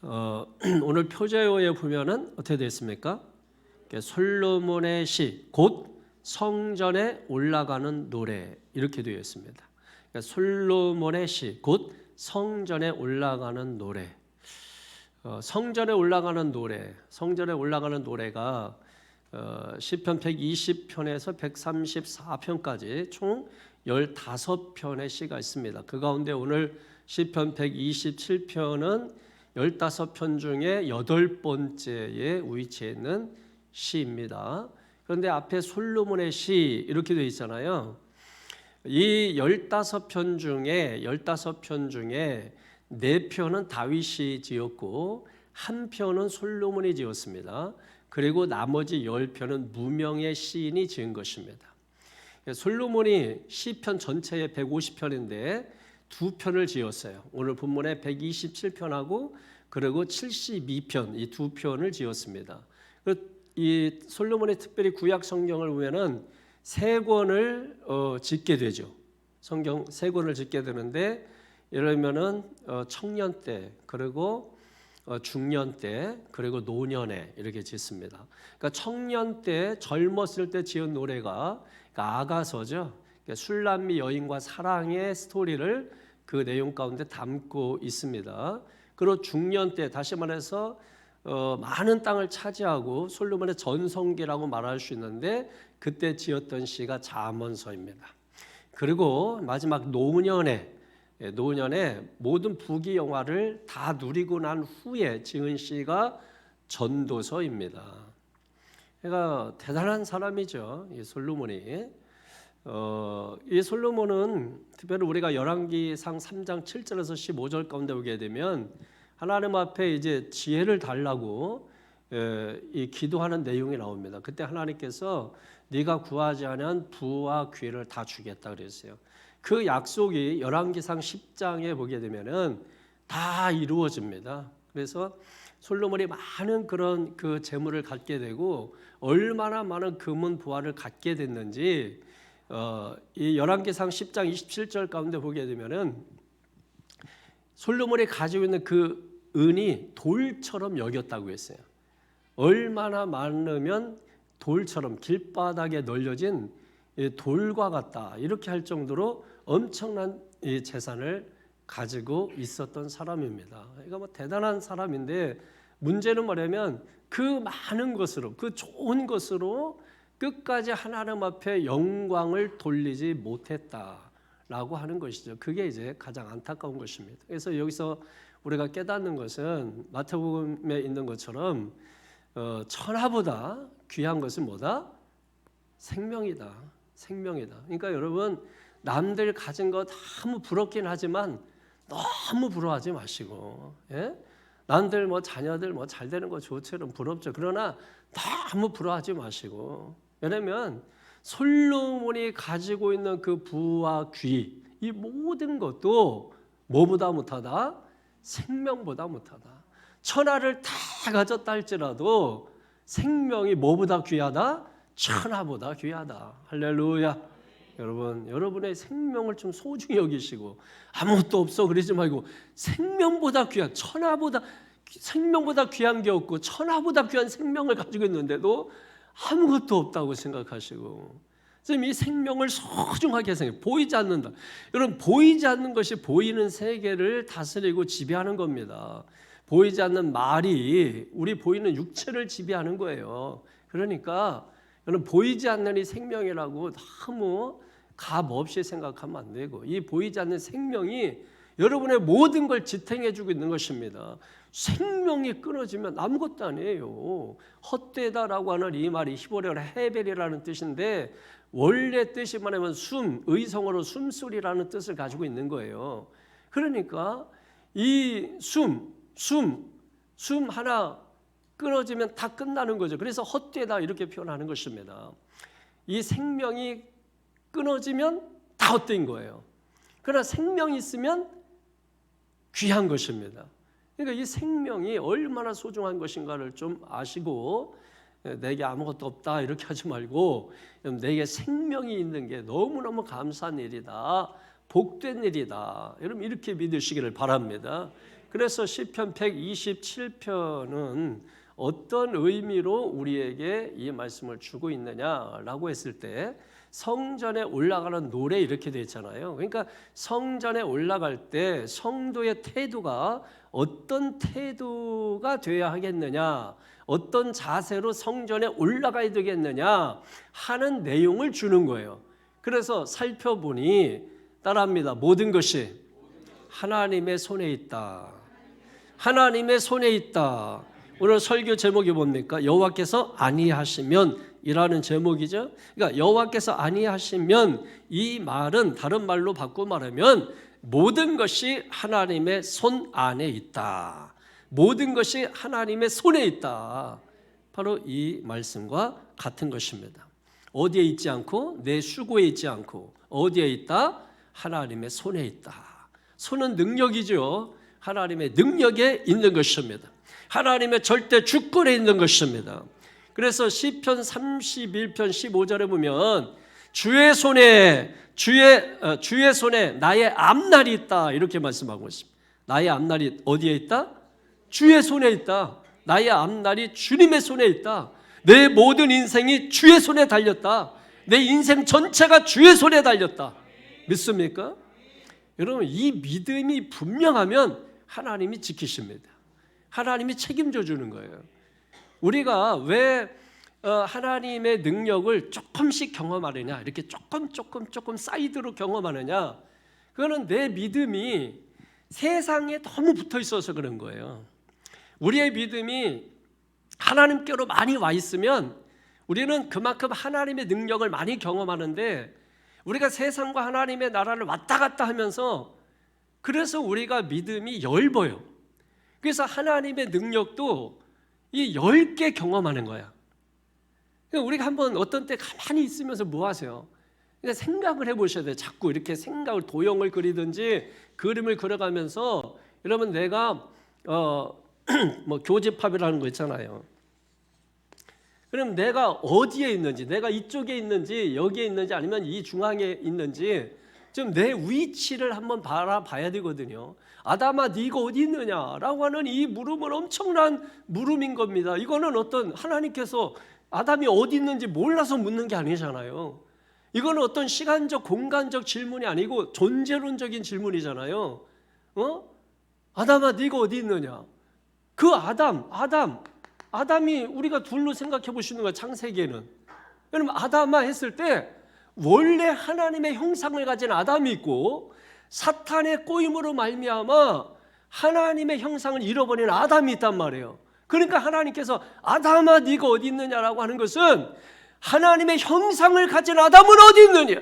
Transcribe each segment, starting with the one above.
오늘 표제어에 보면은 어떻게 되어 있습니까? 솔로몬의 시, 곧 성전에 올라가는 노래 이렇게 되어 있습니다. 솔로몬의 시, 곧 성전에 올라가는 노래. 성전에 올라가는 노래가 시편 120편에서 134편까지 총 15편의 시가 있습니다. 그 가운데 오늘 시편 127편은 15편 중에 8번째에 위치해 있는 시입니다. 그런데 앞에 솔로몬의 시 이렇게 되어 있잖아요. 이 15편 중에 4편은 다윗이 지었고 1편은 솔로몬이 지었습니다. 그리고 나머지 10편은 무명의 시인이 지은 것입니다. 솔로몬이 시편 전체에 150편인데 2편을 지었어요. 오늘 본문에 127편하고 그리고 72편 이 2편을 지었습니다. 이 솔로몬이 특별히 구약 성경을 보면은 3권을 짓게 되죠. 성경 3권을 짓게 되는데 예를 들면은 청년 때 그리고 중년 때 그리고 노년에 이렇게 짓습니다. 그러니까 청년 때 젊었을 때 지은 노래가 아가서죠. 술람미 여인과 사랑의 스토리를 그 내용 가운데 담고 있습니다. 그리고 중년 때 다시 말해서 많은 땅을 차지하고 솔로몬의 전성기라고 말할 수 있는데 그때 지었던 시가 잠언서입니다. 그리고 마지막 노년에 모든 부귀영화를 다 누리고 난 후에 지은 시가 전도서입니다. 그러니까 대단한 사람이죠, 이 솔로몬이. 이 솔로몬은 특별히 우리가 열왕기상 3장 7절에서 15절 가운데 보게 되면 하나님 앞에 이제 지혜를 달라고 이 기도하는 내용이 나옵니다. 그때 하나님께서 네가 구하지 않은 부와 귀를 다 주겠다 그랬어요. 그 약속이 열왕기상 10장에 보게 되면은 다 이루어집니다. 그래서 솔로몬이 많은 그런 그 재물을 갖게 되고 얼마나 많은 금은 부하를 갖게 됐는지 이 열왕기상 10장 27절 가운데 보게 되면은 솔로몬이 가지고 있는 그 은이 돌처럼 여겼다고 했어요. 얼마나 많으면 돌처럼 길바닥에 널려진 돌과 같다 이렇게 할 정도로 엄청난 재산을 가지고 있었던 사람입니다. 그러니까 뭐 대단한 사람인데 문제는 뭐냐면 그 많은 것으로 그 좋은 것으로 끝까지 하나님 앞에 영광을 돌리지 못했다라고 하는 것이죠. 그게 이제 가장 안타까운 것입니다. 그래서 여기서 우리가 깨닫는 것은 마태복음에 있는 것처럼 천하보다 귀한 것은 뭐다? 생명이다. 그러니까 여러분 남들 가진 거 너무 부럽긴 하지만 너무 부러워하지 마시고, 남들 뭐 자녀들 뭐 잘 되는 거 좋처럼 부럽죠. 그러나 너무 부러워하지 마시고, 왜냐하면 솔로몬이 가지고 있는 그 부와 귀, 이 모든 것도 뭐보다 못하다? 생명보다 못하다. 천하를 다 가졌다 할지라도 생명이 뭐보다 귀하다? 천하보다 귀하다. 할렐루야. 여러분의 생명을 좀 소중히 여기시고 아무것도 없어 그러지 말고 생명보다 귀한 생명보다 귀한 게 없고 천하보다 귀한 생명을 가지고 있는데도 아무것도 없다고 생각하시고 지금 이 생명을 소중하게 생각해요. 보이지 않는다. 여러분 보이지 않는 것이 보이는 세계를 다스리고 지배하는 겁니다. 보이지 않는 말이 우리 보이는 육체를 지배하는 거예요. 그러니까 여러분 보이지 않는 이 생명이라고 너무 값 없이 생각하면 안 되고 이 보이지 않는 생명이 여러분의 모든 걸 지탱해주고 있는 것입니다. 생명이 끊어지면 아무것도 아니에요. 헛되다라고 하는 이 말이 히브리어로 헤벨이라는 뜻인데 원래 뜻이 말하면 의성어로 숨소리라는 뜻을 가지고 있는 거예요. 그러니까 이 숨 하나 끊어지면 다 끝나는 거죠. 그래서 헛되다 이렇게 표현하는 것입니다. 이 생명이 끊어지면 다 헛된 거예요. 그러나 생명이 있으면 귀한 것입니다. 그러니까 이 생명이 얼마나 소중한 것인가를 좀 아시고 내게 아무것도 없다 이렇게 하지 말고 내게 생명이 있는 게 너무너무 감사한 일이다. 복된 일이다. 여러분 이렇게 믿으시기를 바랍니다. 그래서 시편 127편은 어떤 의미로 우리에게 이 말씀을 주고 있느냐라고 했을 때 성전에 올라가는 노래 이렇게 되어 있잖아요. 그러니까 성전에 올라갈 때 성도의 태도가 어떤 태도가 되어야 하겠느냐, 어떤 자세로 성전에 올라가야 되겠느냐 하는 내용을 주는 거예요. 그래서 살펴보니 따라합니다. 모든 것이 하나님의 손에 있다. 하나님의 손에 있다. 오늘 설교 제목이 뭡니까? 여호와께서 아니하시면 이라는 제목이죠. 그러니까 여호와께서 아니하시면, 이 말은 다른 말로 바꿔 말하면 모든 것이 하나님의 손 안에 있다. 모든 것이 하나님의 손에 있다. 바로 이 말씀과 같은 것입니다. 어디에 있지 않고, 내 수고에 있지 않고, 어디에 있다? 하나님의 손에 있다. 손은 능력이죠. 하나님의 능력에 있는 것입니다. 하나님의 절대 주권에 있는 것입니다. 그래서 시편 31편 15절에 보면 주의 손에 나의 앞날이 있다 이렇게 말씀하고 있습니다. 나의 앞날이 어디에 있다? 주의 손에 있다. 나의 앞날이 주님의 손에 있다. 내 모든 인생이 주의 손에 달렸다. 내 인생 전체가 주의 손에 달렸다. 믿습니까? 여러분, 이 믿음이 분명하면 하나님이 지키십니다. 하나님이 책임져 주는 거예요. 우리가 왜 하나님의 능력을 조금씩 경험하느냐, 이렇게 조금 사이드로 경험하느냐, 그거는 내 믿음이 세상에 너무 붙어 있어서 그런 거예요. 우리의 믿음이 하나님께로 많이 와 있으면 우리는 그만큼 하나님의 능력을 많이 경험하는데, 우리가 세상과 하나님의 나라를 왔다 갔다 하면서 그래서 우리가 믿음이 엷어요. 그래서 하나님의 능력도 이 10개 경험하는 거야. 그러니까 우리가 한번 어떤 때 가만히 있으면서 뭐 하세요? 그러니까 생각을 해보셔야 돼요. 자꾸 이렇게 생각을, 도형을 그리든지 그림을 그려가면서, 여러분 내가 뭐 교집합이라는 거 있잖아요. 그럼 내가 어디에 있는지, 내가 이쪽에 있는지 여기에 있는지 아니면 이 중앙에 있는지 좀 내 위치를 한번 바라봐야 되거든요. 아담아 네가 어디 있느냐라고 하는 이 물음은 엄청난 물음인 겁니다. 이거는 어떤 하나님께서 아담이 어디 있는지 몰라서 묻는 게 아니잖아요. 이거는 어떤 시간적 공간적 질문이 아니고 존재론적인 질문이잖아요. 아담아 네가 어디 있느냐. 그 아담이 우리가 둘로 생각해 보시는 거예요. 창세기에는. 여러분 아담아 했을 때 원래 하나님의 형상을 가진 아담이 있고, 사탄의 꼬임으로 말미암아 하나님의 형상을 잃어버린 아담이 있단 말이에요. 그러니까 하나님께서 아담아 네가 어디 있느냐라고 하는 것은 하나님의 형상을 가진 아담은 어디 있느냐,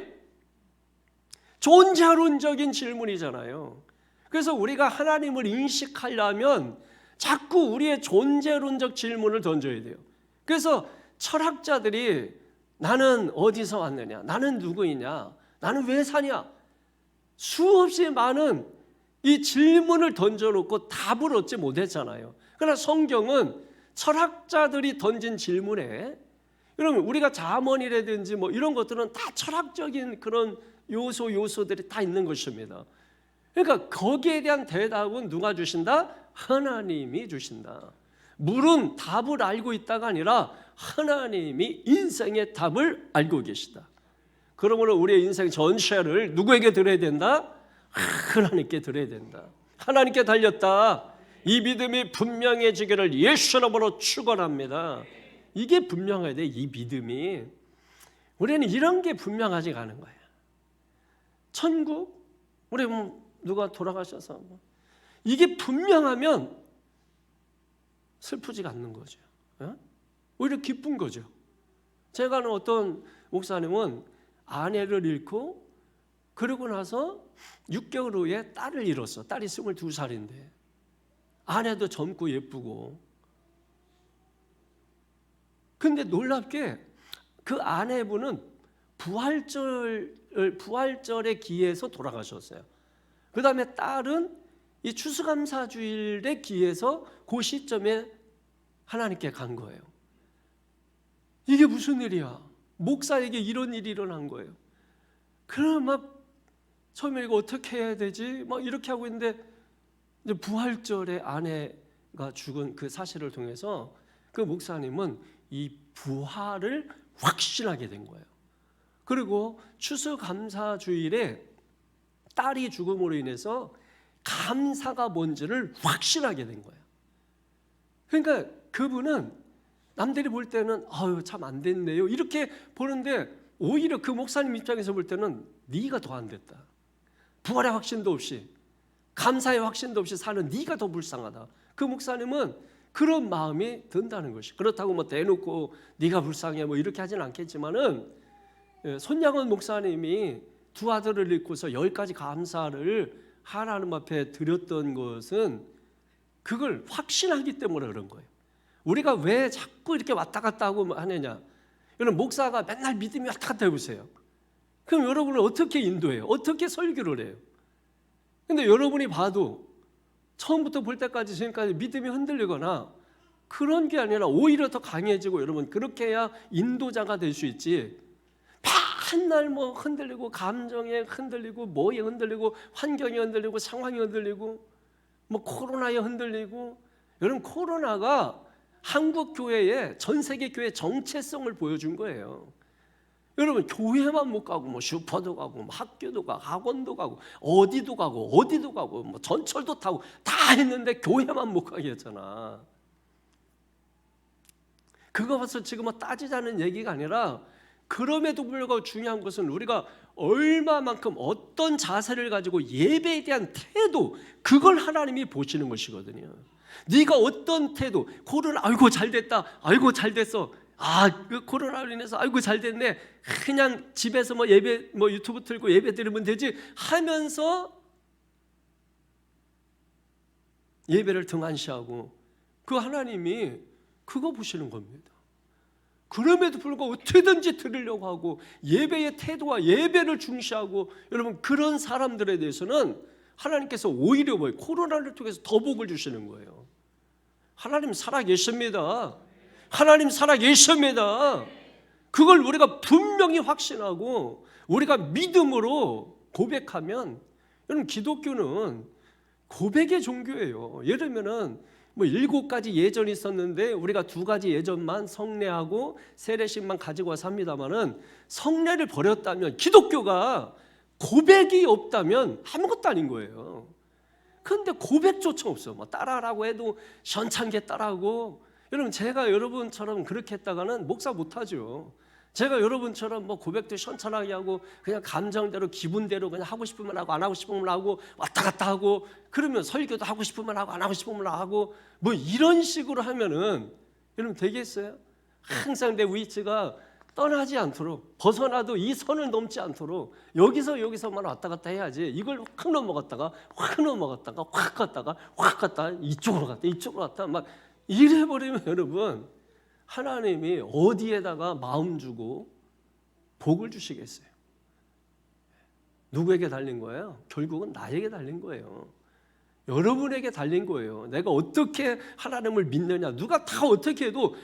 존재론적인 질문이잖아요. 그래서 우리가 하나님을 인식하려면 자꾸 우리의 존재론적 질문을 던져야 돼요. 그래서 철학자들이 나는 어디서 왔느냐, 나는 누구이냐, 나는 왜 사냐, 수없이 많은 이 질문을 던져놓고 답을 얻지 못했잖아요. 그러나 성경은 철학자들이 던진 질문에, 여러분 우리가 잠언이라든지 뭐 이런 것들은 다 철학적인 그런 요소들이 다 있는 것입니다. 그러니까 거기에 대한 대답은 누가 주신다? 하나님이 주신다. 물은 답을 알고 있다가 아니라 하나님이 인생의 답을 알고 계시다. 그러므로 우리의 인생 전체를 누구에게 드려야 된다? 하나님께 드려야 된다. 하나님께 달렸다. 이 믿음이 분명해지기를 예수 이름으로 축원합니다. 이게 분명해야 돼. 이 믿음이. 우리는 이런 게 분명하지가 않은 거야. 천국, 우리 누가 돌아가셔서 이게 분명하면 슬프지가 않는 거죠. 오히려 기쁜 거죠. 제가 아는 어떤 목사님은 아내를 잃고 그러고 나서 6개월 후에 딸을 잃었어. 딸이 22살인데 아내도 젊고 예쁘고. 근데 놀랍게 그 아내분은 부활절의 기해서 돌아가셨어요. 그 다음에 딸은 이 추수감사주일의 기해서 그 시점에 하나님께 간 거예요. 이게 무슨 일이야? 목사에게 이런 일이 일어난 거예요. 그럼 막 처음에 이거 어떻게 해야 되지? 막 이렇게 하고 있는데 이제 부활절에 아내가 죽은 그 사실을 통해서 그 목사님은 이 부활을 확신하게 된 거예요. 그리고 추수감사주일에 딸이 죽음으로 인해서 감사가 뭔지를 확신하게 된 거예요. 그러니까 그분은 남들이 볼 때는 아유 참 안 됐네요 이렇게 보는데, 오히려 그 목사님 입장에서 볼 때는 네가 더 안 됐다. 부활의 확신도 없이 감사의 확신도 없이 사는 네가 더 불쌍하다. 그 목사님은 그런 마음이 든다는 것이. 그렇다고 뭐 대놓고 네가 불쌍해 뭐 이렇게 하진 않겠지만은, 손양원 목사님이 두 아들을 잃고서 10가지 감사를 하나님 앞에 드렸던 것은 그걸 확신하기 때문에 그런 거예요. 우리가 왜 자꾸 이렇게 왔다 갔다 하고 하느냐. 여러분, 목사가 맨날 믿음이 왔다 갔다 해보세요. 그럼 여러분을 어떻게 인도해요? 어떻게 설교를 해요? 근데 여러분이 봐도 처음부터 볼 때까지 지금까지 믿음이 흔들리거나 그런 게 아니라 오히려 더 강해지고, 여러분 그렇게 해야 인도자가 될 수 있지. 맨날 뭐 흔들리고 감정에 흔들리고 뭐에 흔들리고 환경에 흔들리고 상황에 흔들리고 뭐 코로나에 흔들리고. 여러분, 코로나가 한국 교회의 전 세계 교회 정체성을 보여준 거예요. 여러분, 교회만 못 가고 뭐 슈퍼도 가고 뭐 학교도 가고 학원도 가고 어디도 가고 뭐 전철도 타고 다 했는데 교회만 못 가게 했잖아. 그거 봐서 지금 뭐 따지자는 얘기가 아니라, 그럼에도 불구하고 중요한 것은 우리가 얼마만큼 어떤 자세를 가지고 예배에 대한 태도, 그걸 하나님이 보시는 것이거든요. 네가 어떤 태도, 코로나 아이고 잘 됐다, 아이고 잘 됐어, 그 코로나로 인해서 아이고 잘 됐네, 그냥 집에서 뭐 예배 뭐 유튜브 틀고 예배 드리면 되지 하면서 예배를 등한시하고, 그 하나님이 그거 보시는 겁니다. 그럼에도 불구하고 어떻게든지 드리려고 하고 예배의 태도와 예배를 중시하고, 여러분 그런 사람들에 대해서는 하나님께서 오히려 코로나를 통해서 더 복을 주시는 거예요. 하나님 살아계십니다. 하나님 살아계십니다. 그걸 우리가 분명히 확신하고 우리가 믿음으로 고백하면, 여러분 기독교는 고백의 종교예요. 예를 들면은 뭐 7가지 예전이 있었는데 우리가 2가지 예전만 성례하고 세례식만 가지고 와서 합니다만은, 성례를 버렸다면, 기독교가 고백이 없다면 아무것도 아닌 거예요. 그런데 고백조차 없어. 뭐 따라하라고 해도 시원찮게 따라하고. 여러분, 제가 여러분처럼 그렇게 했다가는 목사 못하죠. 제가 여러분처럼 뭐 고백도 시원찮게 하고 그냥 감정대로 기분대로 그냥 하고 싶으면 하고 안 하고 싶으면 하고 왔다 갔다 하고, 그러면 설교도 하고 싶으면 하고 안 하고 싶으면 하고 뭐 이런 식으로 하면은 여러분 되겠어요? 항상 내 위치가 떠나지 않도록, 벗어나도 이 선을 넘지 않도록 여기서만 왔다 갔다 해야지. 이걸 확 넘어갔다가 확 넘어갔다가 확 갔다가 확 갔다가 이쪽으로 갔다 막 이래버리면 여러분, 하나님이 어디에다가 마음 주고 복을 주시겠어요? 누구에게 달린 거예요? 결국은 나에게 달린 거예요. 여러분에게 달린 거예요. 내가 어떻게 하나님을 믿느냐. 누가 다 어떻게 해도,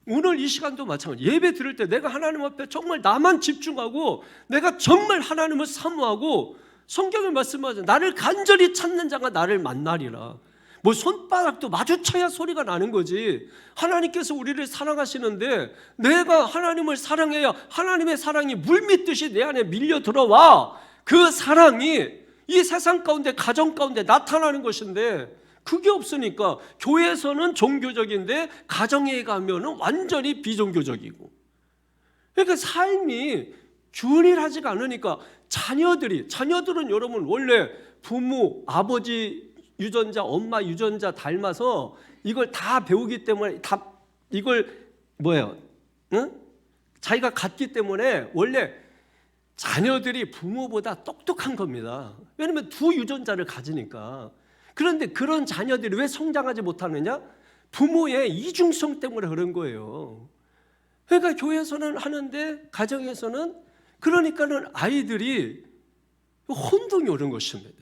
오늘 이 시간도 마찬가지. 예배 드릴 때 내가 하나님 앞에 정말 나만 집중하고 내가 정말 하나님을 사모하고, 성경에 말씀하죠. 나를 간절히 찾는 자가 나를 만나리라. 뭐 손바닥도 마주쳐야 소리가 나는 거지. 하나님께서 우리를 사랑하시는데 내가 하나님을 사랑해야 하나님의 사랑이 물밀듯이 내 안에 밀려 들어와 그 사랑이 이 세상 가운데, 가정 가운데 나타나는 것인데, 그게 없으니까 교회에서는 종교적인데 가정에 가면은 완전히 비종교적이고. 그러니까 삶이 균일하지가 않으니까 자녀들은 여러분 원래 부모, 아버지 유전자, 엄마 유전자 닮아서 이걸 다 배우기 때문에, 다 이걸 자기가 갖기 때문에 원래 자녀들이 부모보다 똑똑한 겁니다. 왜냐하면 두 유전자를 가지니까. 그런데 그런 자녀들이 왜 성장하지 못하느냐? 부모의 이중성 때문에 그런 거예요. 그러니까 교회에서는 하는데 가정에서는, 그러니까는 아이들이 혼동이 오는 것입니다.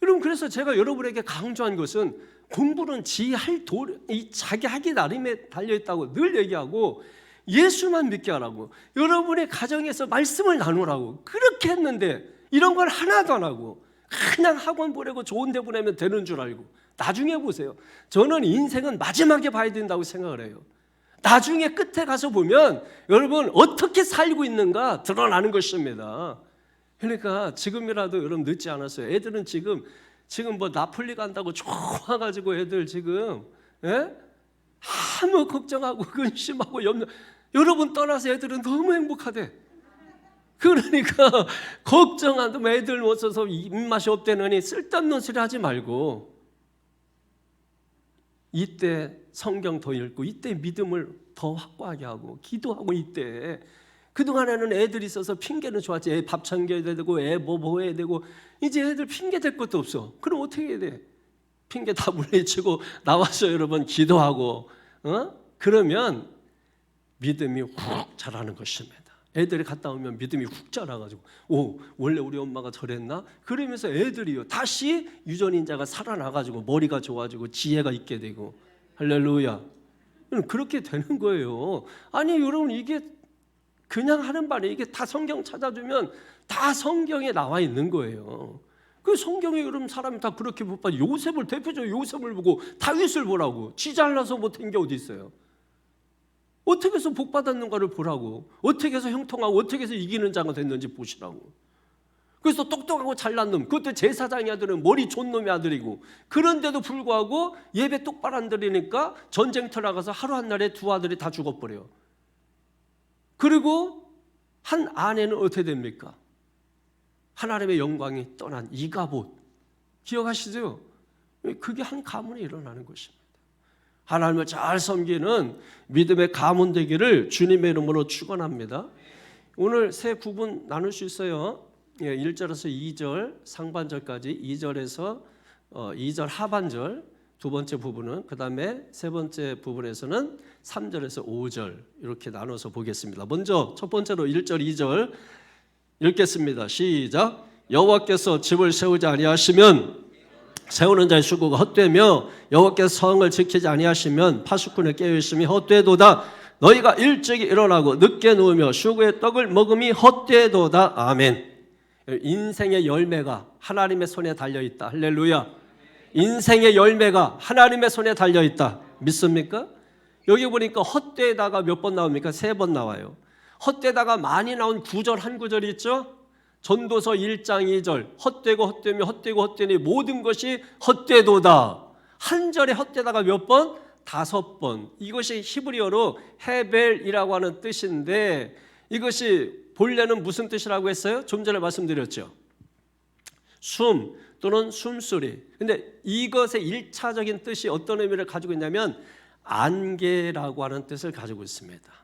여러분, 그래서 제가 여러분에게 강조한 것은, 공부는 자기 하기 나름에 달려있다고 늘 얘기하고, 예수만 믿게 하라고, 여러분의 가정에서 말씀을 나누라고 그렇게 했는데 이런 걸 하나도 안 하고, 그냥 학원 보내고 좋은 데 보내면 되는 줄 알고. 나중에 보세요. 저는 인생은 마지막에 봐야 된다고 생각을 해요. 나중에 끝에 가서 보면 여러분 어떻게 살고 있는가 드러나는 것입니다. 그러니까 지금이라도 여러분 늦지 않았어요. 애들은 지금 뭐 나폴리 간다고 좋아가지고 애들 지금 아무 걱정하고 근심하고 염려. 여러분 떠나서 애들은 너무 행복하대. 그러니까 걱정 안 하면 애들 못 써서 입맛이 없대느니 쓸데없는 소리 하지 말고 이때 성경 더 읽고 이때 믿음을 더 확고하게 하고 기도하고 이때 그동안에는 애들이 있어서 핑계는 좋았지. 애 밥 챙겨야 되고 애 뭐 해야 되고 이제 애들 핑계 댈 것도 없어. 그럼 어떻게 해야 돼? 핑계 다 물리치고 나와서 여러분 기도하고 그러면 믿음이 훅 자라는 것입니다. 애들이 갔다 오면 믿음이 훅 자라가지고 원래 우리 엄마가 저랬나? 그러면서 애들이요 다시 유전인자가 살아나가지고 머리가 좋아지고 지혜가 있게 되고 할렐루야. 그렇게 되는 거예요. 아니 여러분 이게 그냥 하는 말이 이게 다 성경 찾아주면 다 성경에 나와 있는 거예요. 그 성경에 여러분 사람이 다 그렇게 못 봐. 요셉을 대표적으로 요셉을 보고 다윗을 보라고. 지 잘나서 못한 게 어디 있어요? 어떻게 해서 복 받았는가를 보라고. 어떻게 해서 형통하고 어떻게 해서 이기는 자가 됐는지 보시라고. 그래서 똑똑하고 잘난 놈, 그것도 제사장의 아들은 머리 좋은 놈의 아들이고 그런데도 불구하고 예배 똑바로 안 드리니까 전쟁터 나가서 하루 한 날에 두 아들이 다 죽어버려요. 그리고 한 아내는 어떻게 됩니까? 하나님의 영광이 떠난 이가봇. 기억하시죠? 그게 한 가문에 일어나는 것입니다. 하나님을 잘 섬기는 믿음의 가문 되기를 주님의 이름으로 축원합니다. 오늘 세 구분 나눌 수 있어요. 1절에서 2절 상반절까지, 2절에서 2절 하반절 두 번째 부분은, 그 다음에 세 번째 부분에서는 3절에서 5절 이렇게 나눠서 보겠습니다. 먼저 첫 번째로 1절 2절 읽겠습니다. 시작. 여호와께서 집을 세우지 아니하시면 세우는 자의 수고가 헛되며 여호와께서 성을 지키지 아니하시면 파수꾼의 깨어있음이 헛되도다. 너희가 일찍이 일어나고 늦게 누우며 수고의 떡을 먹음이 헛되도다. 아멘. 인생의 열매가 하나님의 손에 달려있다. 할렐루야. 인생의 열매가 하나님의 손에 달려있다. 믿습니까? 여기 보니까 헛되다가 몇 번 나옵니까? 3번 나와요. 헛되다가 많이 나온 구절 한 구절이 있죠. 전도서 1장 2절 헛되고 헛되며 헛되고 헛되니 모든 것이 헛되도다. 한 절에 헛되다가 몇 번? 5번. 이것이 히브리어로 헤벨이라고 하는 뜻인데 이것이 본래는 무슨 뜻이라고 했어요? 좀 전에 말씀드렸죠. 숨 또는 숨소리. 근데 이것의 1차적인 뜻이 어떤 의미를 가지고 있냐면 안개라고 하는 뜻을 가지고 있습니다.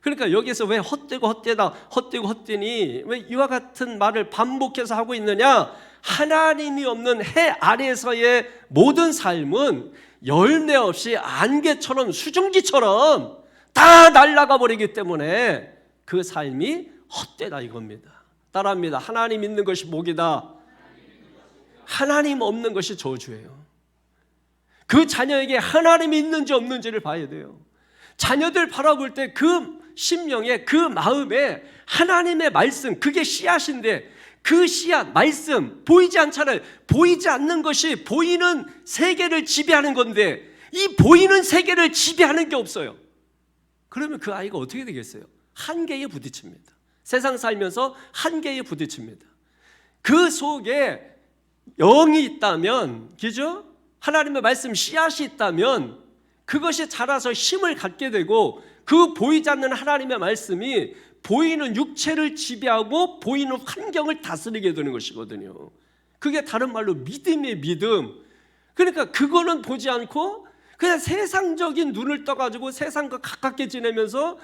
그러니까 여기서 왜 헛되고 헛되다, 헛되고 헛되니 왜 이와 같은 말을 반복해서 하고 있느냐? 하나님이 없는 해 아래에서의 모든 삶은 열매 없이 안개처럼 수증기처럼 다 날아가 버리기 때문에 그 삶이 헛되다 이겁니다. 따라합니다. 하나님 있는 것이 복이다. 하나님 없는 것이 저주예요. 그 자녀에게 하나님이 있는지 없는지를 봐야 돼요. 자녀들 바라볼 때 그 심령에 그 마음에 하나님의 말씀, 그게 씨앗인데 그 씨앗, 말씀 보이지 않잖아요. 보이지 않는 것이 보이는 세계를 지배하는 건데 이 보이는 세계를 지배하는 게 없어요. 그러면 그 아이가 어떻게 되겠어요? 한계에 부딪힙니다. 세상 살면서 한계에 부딪힙니다. 그 속에 영이 있다면, 그죠? 하나님의 말씀 씨앗이 있다면 그것이 자라서 힘을 갖게 되고 그 보이지 않는 하나님의 말씀이 보이는 육체를 지배하고 보이는 환경을 다스리게 되는 것이거든요. 그게 다른 말로 믿음의 믿음. 그러니까 그거는 보지 않고 그냥 세상적인 눈을 떠가지고 세상과 가깝게 지내면서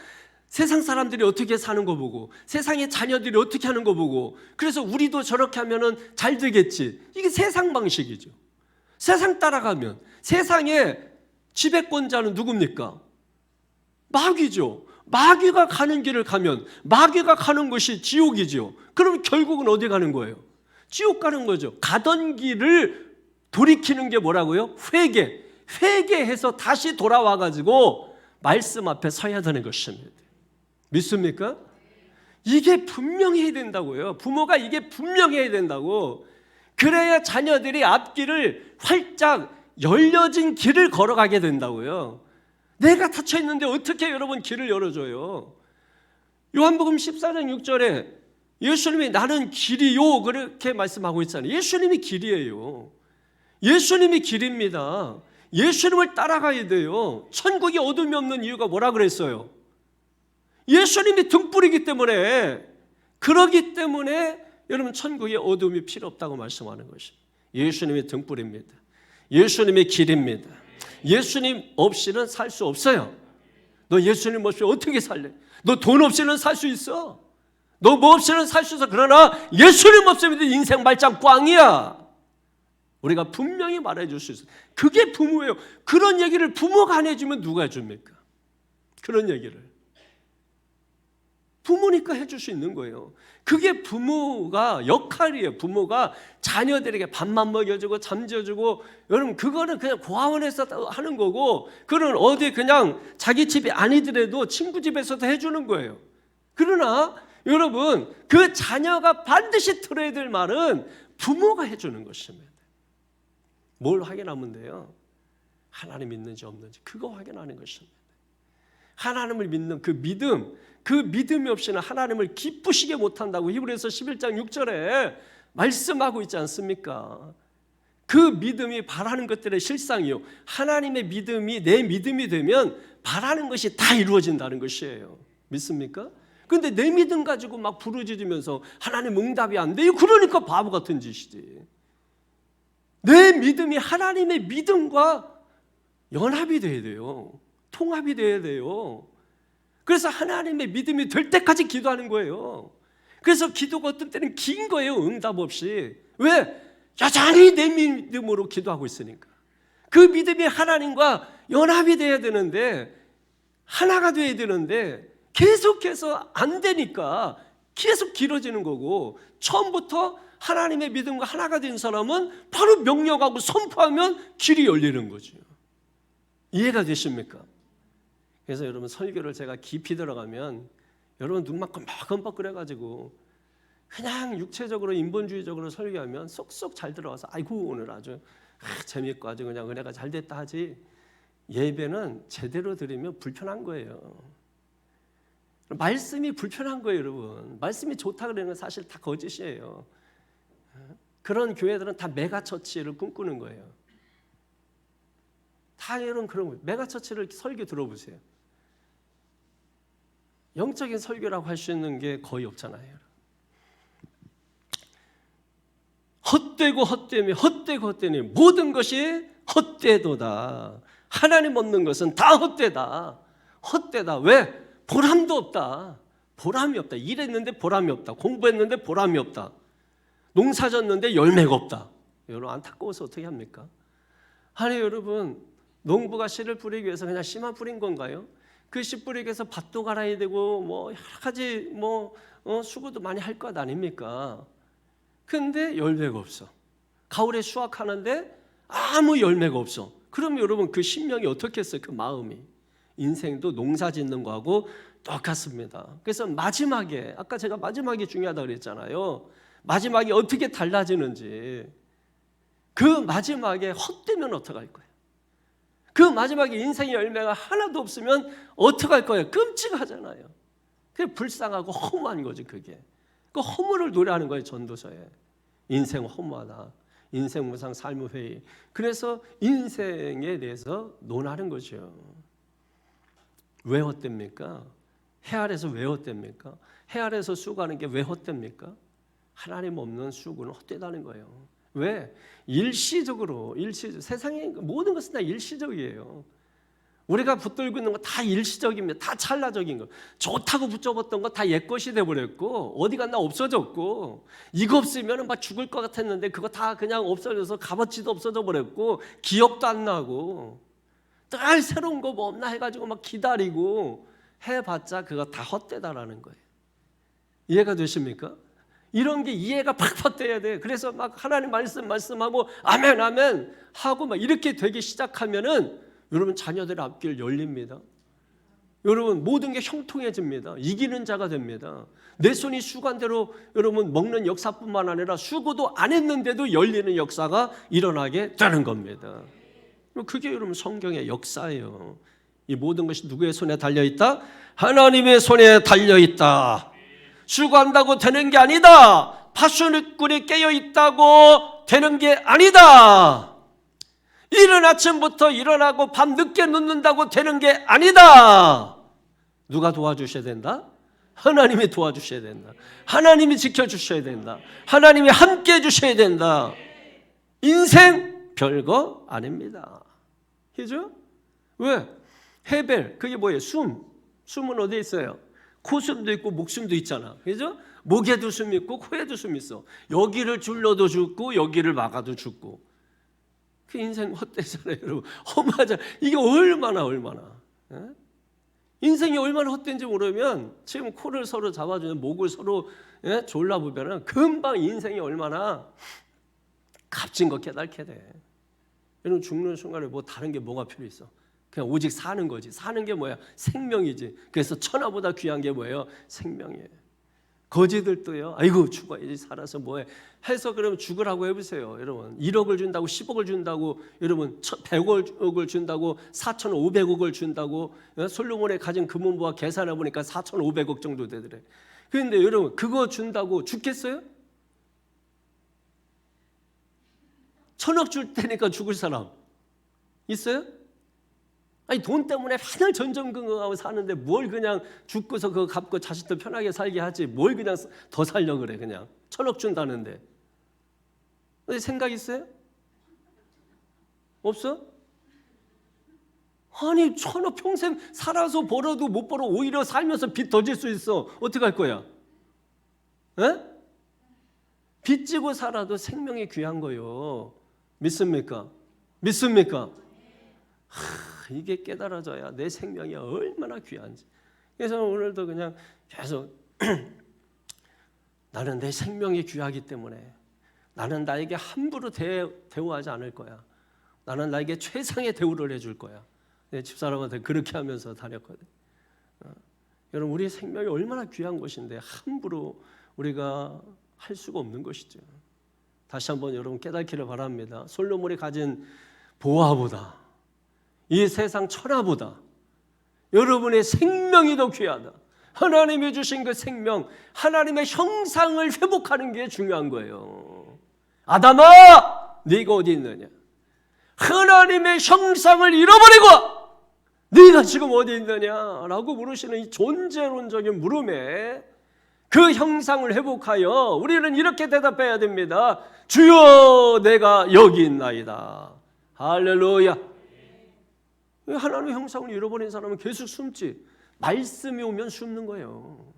세상 사람들이 어떻게 사는 거 보고 세상의 자녀들이 어떻게 하는 거 보고 그래서 우리도 저렇게 하면은 잘 되겠지. 이게 세상 방식이죠. 세상 따라가면 세상의 지배권자는 누굽니까? 마귀죠. 마귀가 가는 길을 가면 마귀가 가는 것이 지옥이죠. 그럼 결국은 어디 가는 거예요? 지옥 가는 거죠. 가던 길을 돌이키는 게 뭐라고요? 회개. 회개해서 다시 돌아와가지고 말씀 앞에 서야 되는 것입니다. 믿습니까? 이게 분명해야 된다고요. 부모가 이게 분명해야 된다고. 그래야 자녀들이 앞길을 활짝 열려진 길을 걸어가게 된다고요. 내가 닫혀 있는데 어떻게 여러분 길을 열어줘요? 요한복음 14장 6절에 예수님이 나는 길이요 그렇게 말씀하고 있잖아요. 예수님이 길이에요. 예수님이 길입니다. 예수님을 따라가야 돼요. 천국에 어둠이 없는 이유가 뭐라 그랬어요? 예수님이 등불이기 때문에, 그러기 때문에 여러분 천국에 어둠이 필요 없다고 말씀하는 것입니다. 예수님이 등불입니다. 예수님이 길입니다. 예수님 없이는 살 수 없어요. 너 예수님 없이 어떻게 살래? 너 돈 없이는 살 수 있어. 너 뭐 없이는 살 수 있어. 그러나 예수님 없으면 인생 말짱 꽝이야. 우리가 분명히 말해줄 수 있어요. 그게 부모예요. 그런 얘기를 부모가 안 해주면 누가 해줍니까? 그런 얘기를 부모니까 해줄 수 있는 거예요. 그게 부모가 역할이에요. 부모가 자녀들에게 밥만 먹여주고 잠재워주고, 여러분 그거는 그냥 고아원에서 하는 거고, 그건 어디 그냥 자기 집이 아니더라도 친구 집에서도 해주는 거예요. 그러나 여러분 그 자녀가 반드시 들어야 될 말은 부모가 해주는 것입니다. 뭘 확인하면 돼요? 하나님 있는지 없는지 그거 확인하는 것입니다. 하나님을 믿는 그 믿음, 그 믿음이 없이는 하나님을 기쁘시게 못한다고 히브리서 11장 6절에 말씀하고 있지 않습니까? 그 믿음이 바라는 것들의 실상이요, 하나님의 믿음이 내 믿음이 되면 바라는 것이 다 이루어진다는 것이에요. 믿습니까? 근데 내 믿음 가지고 막 부르짖으면서 하나님 응답이 안 돼요. 그러니까 바보 같은 짓이지. 내 믿음이 하나님의 믿음과 연합이 돼야 돼요. 통합이 돼야 돼요. 그래서 하나님의 믿음이 될 때까지 기도하는 거예요. 그래서 기도가 어떤 때는 긴 거예요. 응답 없이. 왜? 여전히 내 믿음으로 기도하고 있으니까. 그 믿음이 하나님과 연합이 돼야 되는데, 하나가 돼야 되는데 계속해서 안 되니까 계속 길어지는 거고, 처음부터 하나님의 믿음과 하나가 된 사람은 바로 명령하고 선포하면 길이 열리는 거죠. 이해가 되십니까? 그래서 여러분 설교를 제가 깊이 들어가면 여러분 눈 맞고 막 흠뻑거려가지고 그냥 육체적으로 인본주의적으로 설교하면 쏙쏙 잘 들어가서 아이고 오늘 아주 재밌고 아주 그냥 은혜가 잘 됐다 하지, 예배는 제대로 드리면 불편한 거예요. 말씀이 불편한 거예요. 여러분 말씀이 좋다 그러는 건 사실 다 거짓이에요. 그런 교회들은 다 메가처치를 꿈꾸는 거예요. 다 여러분 그런 거예요. 메가처치를 설교 들어보세요. 영적인 설교라고 할 수 있는 게 거의 없잖아요. 헛되고 헛되며 헛되고 헛되니 모든 것이 헛되도다. 하나님 없는 것은 다 헛되다. 헛되다. 왜? 보람도 없다. 보람이 없다. 일했는데 보람이 없다. 공부했는데 보람이 없다. 농사 졌는데 열매가 없다. 여러분 안타까워서 어떻게 합니까? 아니 여러분 농부가 씨를 뿌리기 위해서 그냥 씨만 뿌린 건가요? 그 씨 뿌리기 위해서 밭도 갈아야 되고 뭐 여러 가지 수고도 많이 할 것 아닙니까? 근데 열매가 없어. 가을에 수확하는데 아무 열매가 없어. 그럼 여러분 그 심령이 어떻겠어요? 그 마음이. 인생도 농사 짓는 거하고 똑같습니다. 그래서 마지막에, 아까 제가 마지막이 중요하다고 그랬잖아요. 마지막에 어떻게 달라지는지. 그 마지막에 헛되면 어떡할 거예요? 그 마지막에 인생의 열매가 하나도 없으면 어떡할 거예요? 끔찍하잖아요. 그게 불쌍하고 허무한 거지 그게. 그 허무를 노래하는 거예요 전도서에. 인생 허무하다. 인생 무상 삶의 회의. 그래서 인생에 대해서 논하는 거죠. 왜 헛됩니까? 해 아래서 왜 헛됩니까? 해 아래서 수고하는 게 왜 헛됩니까? 하나님 없는 수고는 헛되다는 거예요. 왜? 일시적으로 세상의 모든 것은 다 일시적이에요. 우리가 붙들고 있는 거 다 일시적입니다. 다 찰나적인 거. 좋다고 붙잡았던 거 다 옛것이 돼버렸고 어디 갔나 없어졌고, 이거 없으면 막 죽을 것 같았는데 그거 다 그냥 없어져서 값어치도 없어져 버렸고 기억도 안 나고, 늘 새로운 거 뭐 없나 해가지고 막 기다리고 해봤자 그거 다 헛되다라는 거예요. 이해가 되십니까? 이런 게 이해가 팍팍 돼야 돼. 그래서 막 하나님 말씀하고 아멘 아멘 하고 막 이렇게 되기 시작하면은 여러분 자녀들의 앞길 열립니다. 여러분 모든 게 형통해집니다. 이기는 자가 됩니다. 내 손이 수고한 대로 여러분 먹는 역사뿐만 아니라 수고도 안 했는데도 열리는 역사가 일어나게 되는 겁니다. 그게 여러분 성경의 역사예요. 이 모든 것이 누구의 손에 달려있다? 하나님의 손에 달려있다. 수고한다고 되는 게 아니다. 파수꾼이 깨어있다고 되는 게 아니다. 이른 아침부터 일어나고 밤 늦게 눕는다고 되는 게 아니다. 누가 도와주셔야 된다? 하나님이 도와주셔야 된다. 하나님이 지켜주셔야 된다. 하나님이 함께 해주셔야 된다. 인생 별거 아닙니다. 그죠? 왜? 헤벨, 그게 뭐예요? 숨은 어디에 있어요? 코숨도 있고 목숨도 있잖아. 그죠? 목에도 숨 있고 코에도 숨 있어. 여기를 줄러도 죽고 여기를 막아도 죽고. 그 인생 헛되잖아요, 여러분. 험하잖아. 이게 얼마나. 예? 인생이 얼마나 헛된지 모르면 지금 코를 서로 잡아주는 목을 서로 졸라보면 금방 인생이 얼마나 값진 거 깨닫게 돼. 여러분 죽는 순간에 뭐 다른 게 뭐가 필요 있어? 그냥 오직 사는 거지. 사는 게 뭐야? 생명이지. 그래서 천하보다 귀한 게 뭐예요? 생명이에요. 거지들도요. 아이고 죽어야지 살아서 뭐해 해서 그러면 죽으라고 해보세요. 여러분 1억을 준다고 10억을 준다고 여러분 100억을 준다고 4,500억을 준다고 솔로몬의 가진 금은보화 계산해 보니까 4,500억 정도 되더래. 그런데 여러분 그거 준다고 죽겠어요? 1,000억 줄 테니까 죽을 사람 있어요? 아니 돈 때문에 맨날 전전긍긍하고 사는데 뭘 그냥 죽고서 그거 갚고 자식들 편하게 살게 하지 뭘 그냥 더 살려 그래. 그냥 1,000억 준다는데 생각 있어요? 없어? 아니 1,000억 평생 살아서 벌어도 못 벌어 오히려 살면서 빚 더 질 수 있어. 어떻게 할 거야? 에? 빚 지고 살아도 생명이 귀한 거요. 믿습니까? 이게 깨달아져야 내 생명이 얼마나 귀한지. 그래서 오늘도 그냥 계속 나는 내 생명이 귀하기 때문에 나는 나에게 함부로 대우하지 않을 거야. 나는 나에게 최상의 대우를 해줄 거야. 내 집사람한테 그렇게 하면서 다녔거든. 여러분 우리의 생명이 얼마나 귀한 것인데 함부로 우리가 할 수가 없는 것이죠. 다시 한번 여러분 깨닫기를 바랍니다. 솔로몬이 가진 보화보다 이 세상 천하보다 여러분의 생명이 더 귀하다. 하나님이 주신 그 생명, 하나님의 형상을 회복하는 게 중요한 거예요. 아담아, 네가 어디 있느냐? 하나님의 형상을 잃어버리고 네가 지금 어디 있느냐라고 물으시는 이 존재론적인 물음에 그 형상을 회복하여 우리는 이렇게 대답해야 됩니다. 주여, 내가 여기 있나이다. 할렐루야. 하나님의 형상을 잃어버린 사람은 계속 숨지. 말씀이 오면 숨는 거예요.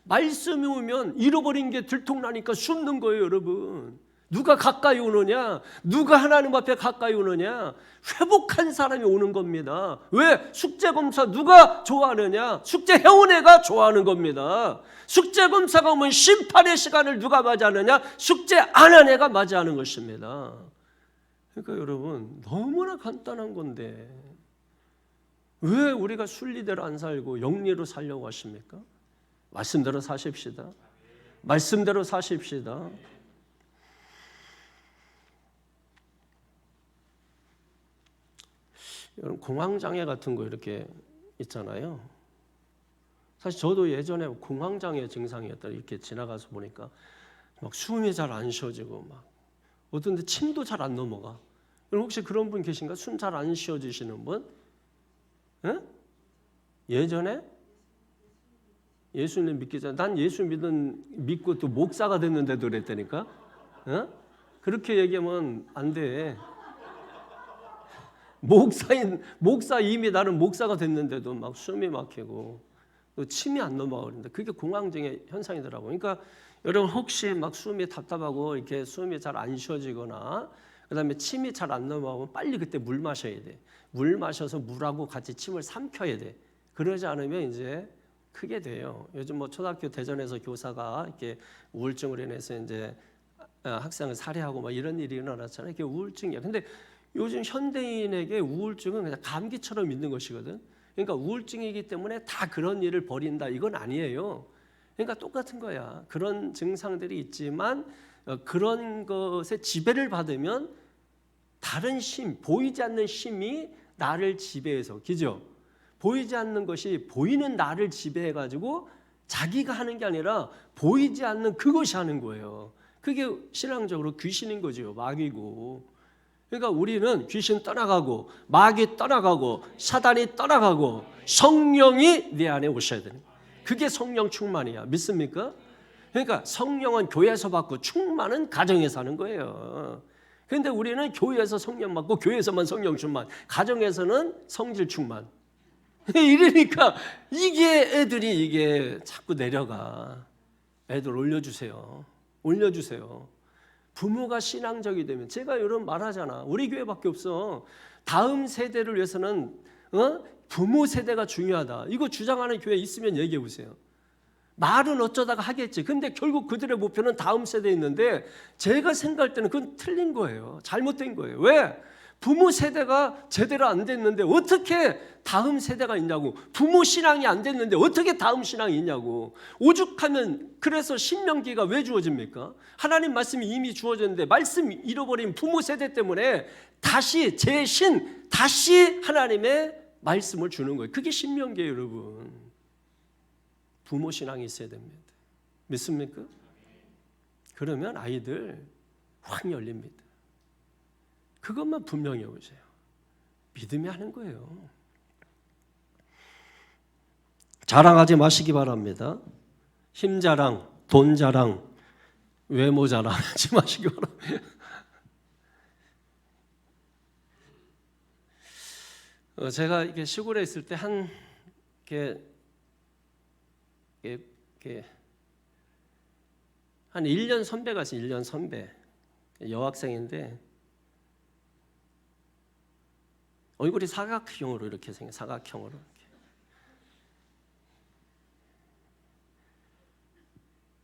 말씀이 오면 잃어버린 게 들통나니까 숨는 거예요, 여러분. 누가 가까이 오느냐? 누가 하나님 앞에 가까이 오느냐? 회복한 사람이 오는 겁니다. 왜? 숙제검사 누가 좋아하느냐? 숙제해온 애가 좋아하는 겁니다. 숙제검사가 오면 심판의 시간을 누가 맞이하느냐? 숙제 안 한 애가 맞이하는 것입니다. 그러니까 여러분 너무나 간단한 건데 왜 우리가 순리대로 안 살고 영리로 살려고 하십니까? 말씀대로 사십시다. 말씀대로 사십시다. 여러분 공황장애 같은 거 이렇게 있잖아요. 사실 저도 예전에 공황장애 증상이었다 이렇게 지나가서 보니까 막 숨이 잘 안 쉬어지고 막 어떤 데 침도 잘 안 넘어가. 여러분 혹시 그런 분 계신가? 숨 잘 안 쉬어지시는 분? 에? 예전에 예수님 믿기 전에 난 예수 믿고 또 목사가 됐는데도 그랬다니까. 에? 그렇게 얘기하면 안 돼. 목사 이미 나는 목사가 됐는데도 막 숨이 막히고 또 침이 안 넘어가 그런데 그게 공황장애 현상이더라고요. 그러니까 여러분 혹시 막 숨이 답답하고 이렇게 숨이 잘 안 쉬어지거나 그다음에 침이 잘 안 넘어가면 빨리 그때 물 마셔야 돼. 물 마셔서 물하고 같이 침을 삼켜야 돼. 그러지 않으면 이제 크게 돼요. 요즘 뭐 초등학교 대전에서 교사가 이렇게 우울증으로 인해서 이제 학생을 살해하고 막 이런 일이 일어났잖아요. 이게 우울증이야. 근데 요즘 현대인에게 우울증은 그냥 감기처럼 있는 것이거든. 그러니까 우울증이기 때문에 다 그런 일을 벌인다 이건 아니에요. 그러니까 똑같은 거야. 그런 증상들이 있지만 그런 것에 지배를 받으면 다른 힘, 보이지 않는 힘이 나를 지배해서, 그죠? 보이지 않는 것이 보이는 나를 지배해가지고 자기가 하는 게 아니라 보이지 않는 그것이 하는 거예요. 그게 신앙적으로 귀신인 거죠. 마귀고. 그러니까 우리는 귀신 떠나가고 마귀 떠나가고 사단이 떠나가고 성령이 내 안에 오셔야 되는 거예요. 그게 성령 충만이야. 믿습니까? 그러니까 성령은 교회에서 받고 충만은 가정에서 하는 거예요. 그런데 우리는 교회에서 성령 받고 교회에서만 성령 충만, 가정에서는 성질 충만. 이러니까 이게 애들이 이게 자꾸 내려가. 애들 올려주세요. 올려주세요. 부모가 신앙적이 되면, 제가 여러분 말하잖아. 우리 교회밖에 없어. 다음 세대를 위해서는 부모 세대가 중요하다. 이거 주장하는 교회 있으면 얘기해 보세요. 말은 어쩌다가 하겠지. 근데 결국 그들의 목표는 다음 세대에 있는데 제가 생각할 때는 그건 틀린 거예요. 잘못된 거예요. 왜? 부모 세대가 제대로 안 됐는데 어떻게 다음 세대가 있냐고. 부모 신앙이 안 됐는데 어떻게 다음 신앙이 있냐고. 오죽하면 그래서 신명기가 왜 주어집니까? 하나님 말씀이 이미 주어졌는데 말씀 잃어버린 부모 세대 때문에 다시 재신, 다시 하나님의 말씀을 주는 거예요. 그게 신명기예요, 여러분. 부모 신앙이 있어야 됩니다. 믿습니까? 그러면 아이들 확 열립니다. 그것만 분명히 오세요. 믿음이 하는 거예요. 자랑하지 마시기 바랍니다. 힘 자랑, 돈 자랑, 외모 자랑하지 마시기 바랍니다. 제가 이게 시골에 있을 때 한 한 1년 선배가 있어요. 1년 선배. 여학생인데 얼굴이 사각형으로 이렇게 생겨. 사각형으로 이렇게.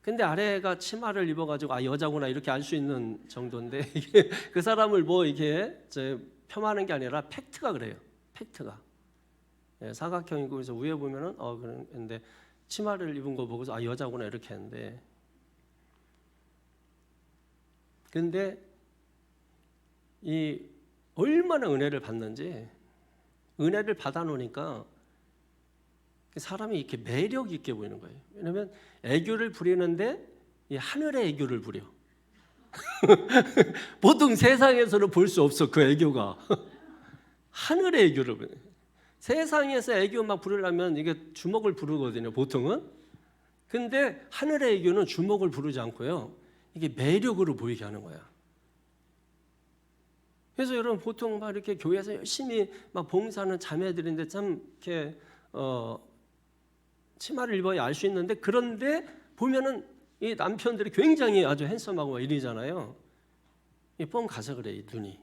근데 아래가 치마를 입어가지고 아 여자구나 이렇게 알 수 있는 정도인데 이게 그 사람을 뭐 이게 폄하하는 게 아니라 팩트가 그래요. 팩트가. 네, 사각형이고 그래서 위에 보면은 그런데 치마를 입은 거 보고서 아 여자구나 이렇게 했는데, 근데 이 얼마나 은혜를 받는지, 은혜를 받아 놓으니까 사람이 이렇게 매력 있게 보이는 거예요. 왜냐하면 애교를 부리는데 이 하늘의 애교를 부려. 보통 세상에서는 볼 수 없어 그 애교가. 하늘의 애교를 부려. 세상에서 애교 막 부르려면 이게 주먹을 부르거든요, 보통은. 근데 하늘의 애교는 주먹을 부르지 않고요. 이게 매력으로 보이게 하는 거야. 그래서 여러분 보통 막 이렇게 교회에서 열심히 막 봉사하는 자매들인데 참 이렇게 치마를 입어야 알 수 있는데, 그런데 보면은 이 남편들이 굉장히 아주 핸섬하고 막 이러잖아요. 이 뻥 가서 그래, 이 눈이.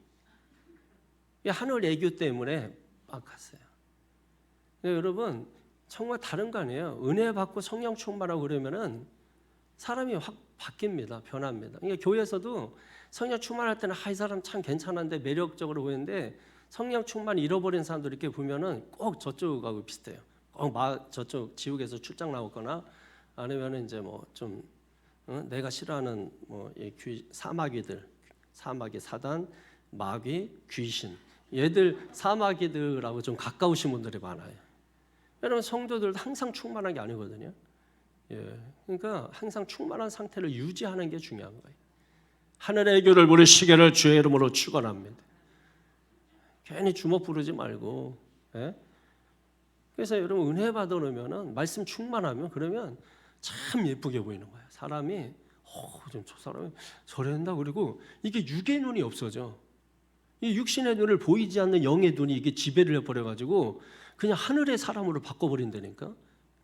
이 하늘 애교 때문에 막 갔어요. 여러분 정말 다른 거 아니에요. 은혜 받고 성령 충만하고 그러면은 사람이 확 바뀝니다. 변합니다. 그러니까 교회에서도 성령 충만할 때는 이 사람 참 괜찮은데 매력적으로 보이는데 성령 충만 잃어버린 사람들 이렇게 보면은 꼭 저쪽하고 비슷해요. 꼭 저쪽 지옥에서 출장 나오거나 아니면은 이제 뭐 좀 내가 싫어하는 뭐 사마귀들, 사마귀, 사단, 마귀, 귀신, 얘들 사마귀들하고 좀 가까우신 분들이 많아요. 여러분 성도들도 항상 충만한 게 아니거든요. 예, 그러니까 항상 충만한 상태를 유지하는 게 중요한 거예요. 하늘의 애교를 부릴 시계를 주의 이름으로 축원합니다. 괜히 주먹 부르지 말고. 예? 그래서 여러분 은혜 받아놓으면은 말씀 충만하면 그러면 참 예쁘게 보이는 거예요. 사람이 좀 저 사람이 저랬나. 그리고 이게 육의 눈이 없어져. 이 육신의 눈을 보이지 않는 영의 눈이 이게 지배를 해버려가지고 그냥 하늘의 사람으로 바꿔버린다니까.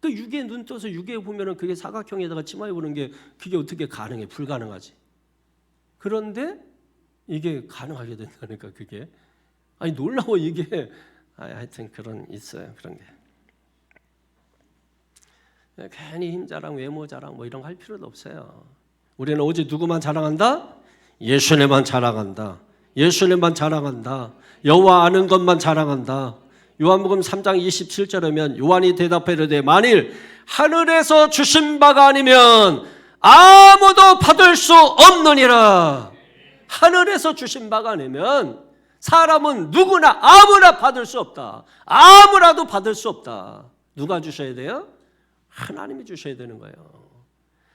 그 육의 눈 떠서 육에 보면은 그게 사각형에다가 치마 입는 게 그게 어떻게 가능해? 불가능하지. 그런데 이게 가능하게 된다니까. 그게 아니 놀라워 이게. 하여튼 그런 있어요 그런 게. 괜히 힘 자랑, 외모 자랑 뭐 이런 거 할 필요도 없어요. 우리는 오직 누구만 자랑한다? 예수님만 자랑한다. 예수님만 자랑한다. 여호와 아는 것만 자랑한다. 요한복음 3장 27절이면 요한이 대답해 이르되 만일 하늘에서 주신 바가 아니면 아무도 받을 수 없느니라. 하늘에서 주신 바가 아니면 사람은 누구나 아무나 받을 수 없다. 아무라도 받을 수 없다. 누가 주셔야 돼요? 하나님이 주셔야 되는 거예요.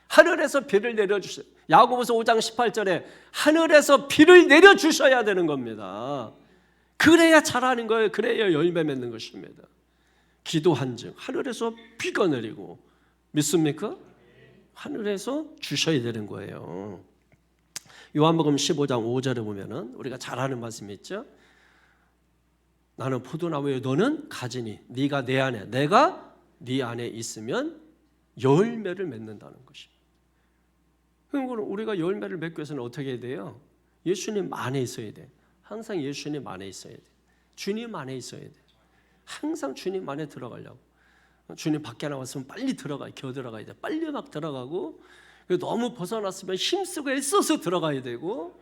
하늘에서 비를 내려주셔야, 야고보서 5장 18절에 하늘에서 비를 내려주셔야 되는 겁니다. 그래야 자라는 거예요. 그래야 열매 맺는 것입니다. 기도한 즉 하늘에서 비가 내리고, 믿습니까? 하늘에서 주셔야 되는 거예요. 요한복음 15장 5절에 보면은 우리가 잘 아는 말씀이 있죠. 나는 포도나무에 너는 가지니 네가 내 안에 내가 네 안에 있으면 열매를 맺는다는 것입니다. 그럼 우리가 열매를 맺기 위해서는 어떻게 해야 돼요? 예수님 안에 있어야 돼. 항상 예수님 안에 있어야 돼. 주님 안에 있어야 돼. 항상 주님 안에 들어가려고. 주님 밖에 나왔으면 빨리 들어가, 겨들어가야 돼. 빨리 막 들어가고, 너무 벗어났으면 힘쓰고 애써서 들어가야 되고,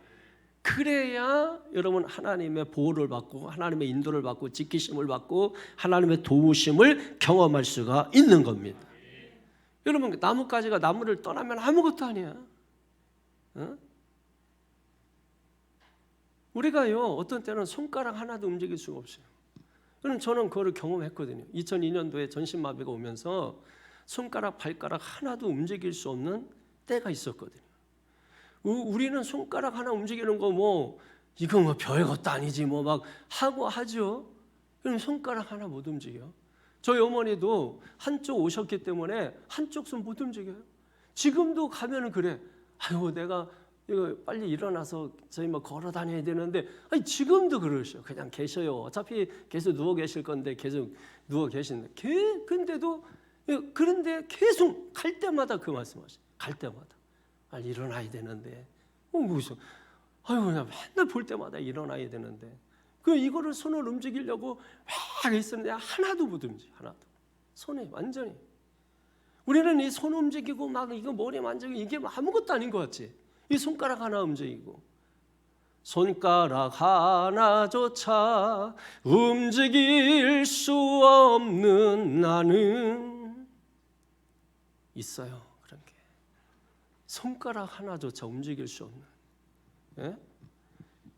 그래야 여러분 하나님의 보호를 받고 하나님의 인도를 받고 지키심을 받고 하나님의 도우심을 경험할 수가 있는 겁니다. 여러분 나뭇가지가 나무를 떠나면 아무것도 아니야. 어? 우리가요 어떤 때는 손가락 하나도 움직일 수가 없어요. 그럼 저는 그거를 경험했거든요. 2002년도에 전신마비가 오면서 손가락 발가락 하나도 움직일 수 없는 때가 있었거든요. 우리는 손가락 하나 움직이는 거 뭐 이거 뭐 별것도 아니지 뭐 막 하고 하죠. 그럼 손가락 하나 못 움직여. 저희 어머니도 한쪽 오셨기 때문에 한쪽 손 못 움직여요. 지금도 가면은 그래. 아이고 내가 이거 빨리 일어나서 저희 뭐 걸어 다녀야 되는데, 아니 지금도 그러셔. 그냥 계셔요. 어차피 계속 누워 계실 건데 계속 누워 계시는데, 근데도 그런데 계속 갈 때마다 그 말씀하셔. 갈 때마다 빨리 일어나야 되는데, 무슨 아이고 그냥 맨날 볼 때마다 일어나야 되는데, 이거를 손을 움직이려고 막 했었는데 하나도 못 움직여. 하나도 손에 완전히. 우리는 이 손 움직이고 막 이거 머리 만지고 이게 아무것도 아닌 것 같지. 이 손가락 하나 움직이고, 손가락 하나조차 움직일 수 없는 나는 있어요. 그런 게 손가락 하나조차 움직일 수 없는. 예?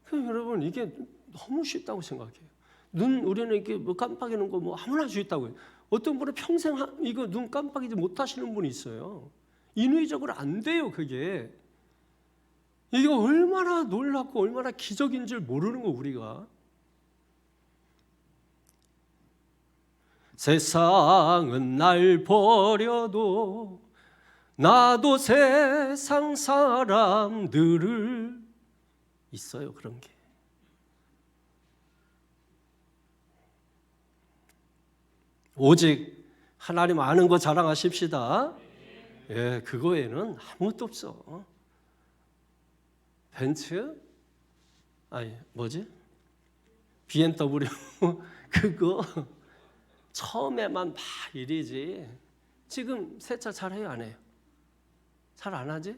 그럼 여러분 이게 너무 쉽다고 생각해요. 우리는 이렇게 뭐 깜빡이는 거 뭐 아무나 할 수 있다고요. 어떤 분은 평생 이거 눈 깜빡이지 못하시는 분이 있어요. 인위적으로 안 돼요. 그게 이거 얼마나 놀랍고 얼마나 기적인 줄 모르는 거 우리가. 세상은 날 버려도 나도 세상 사람들을 있어요. 그런 게. 오직 하나님 아는 거 자랑하십시다. 예, 그거에는 아무것도 없어. 벤츠? 아니 뭐지? BMW 그거 처음에만 막 일이지. 지금 세차 잘해요 안 해요? 잘 안 하지?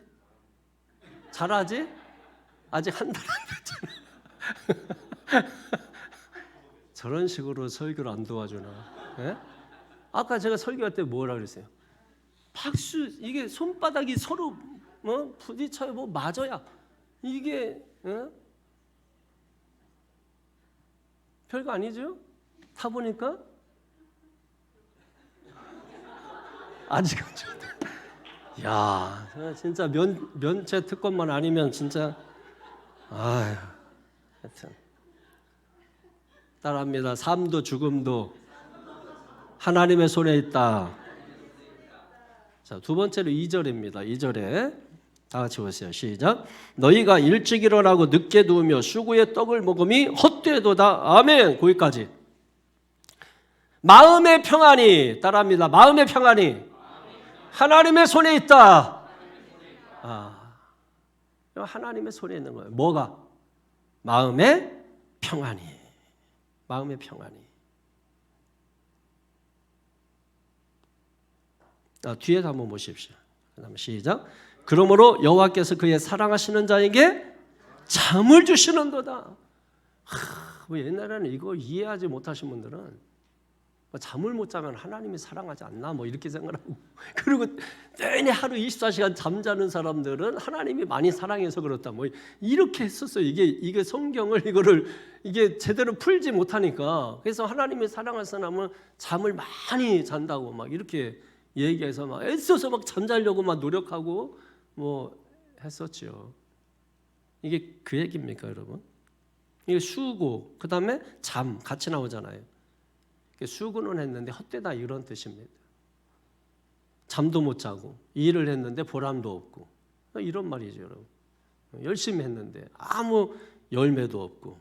잘하지? 아직 한 달 안 됐잖아. 저런 식으로 설교를 안 도와주나? 예? 아까 제가 설교할 때 뭐라 그랬어요? 박수, 이게 손바닥이 서로 부딪혀요. 뭐 맞아야 이게 별거 아니죠? 타보니까 아직은 야, 진짜 면체 특권만 아니면 진짜 아휴, 하여튼 따라합니다. 삶도 죽음도 하나님의 손에 있다. 자, 두 번째로 2절입니다. 2절에 다 같이 보세요. 시작. 너희가 일찍 일어나고 늦게 누우며 수구의 떡을 먹음이 헛되도다. 아멘. 거기까지. 마음의 평안이, 따라합니다. 마음의 평안이 하나님의 손에 있다. 하나님의 손에 있는 거예요. 뭐가? 마음의 평안이. 마음의 평안이. 뒤에도 한번 보십시오. 그다음에 시작. 그러므로 여호와께서 그의 사랑하시는 자에게 잠을 주시는도다. 뭐 옛날에는 이거 이해하지 못하신 분들은 잠을 못 자면 하나님이 사랑하지 않나 뭐 이렇게 생각하고 그리고 내내 하루 24시간 잠자는 사람들은 하나님이 많이 사랑해서 그렇다 뭐 이렇게 했었어요. 이게 성경을 이게 제대로 풀지 못하니까 그래서 하나님이 사랑하는 사람은 잠을 많이 잔다고 막 이렇게 얘기해서 막 애써서 막 잠자려고 막 노력하고 뭐 했었죠. 이게 그 얘기입니까, 여러분? 이게 수고 그다음에 잠 같이 나오잖아요. 수고는 했는데 헛되다 이런 뜻입니다. 잠도 못 자고 일을 했는데 보람도 없고 이런 말이죠, 여러분. 열심히 했는데 아무 열매도 없고.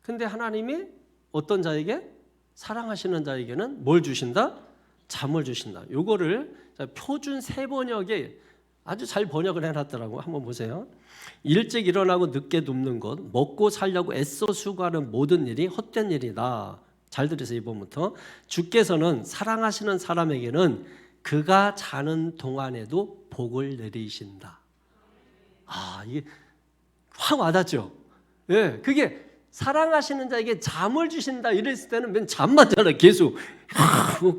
근데 하나님이 어떤 자에게 사랑하시는 자에게는 뭘 주신다? 잠을 주신다. 요거를 표준 세번역에 아주 잘 번역을 해놨더라고. 한번 보세요. 일찍 일어나고 늦게 눕는 것, 먹고 살려고 애써 수고하는 모든 일이 헛된 일이다. 잘 들으세요. 이번부터 주께서는 사랑하시는 사람에게는 그가 자는 동안에도 복을 내리신다. 이게 확 와닿죠. 예, 그게 사랑하시는 자에게 잠을 주신다 이랬을 때는 맨 잠만 자라 계속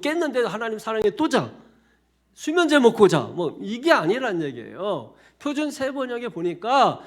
깼는데도 하나님 사랑해 또 자. 수면제 먹고 자. 뭐 이게 아니란 얘기예요. 표준 세번역에 보니까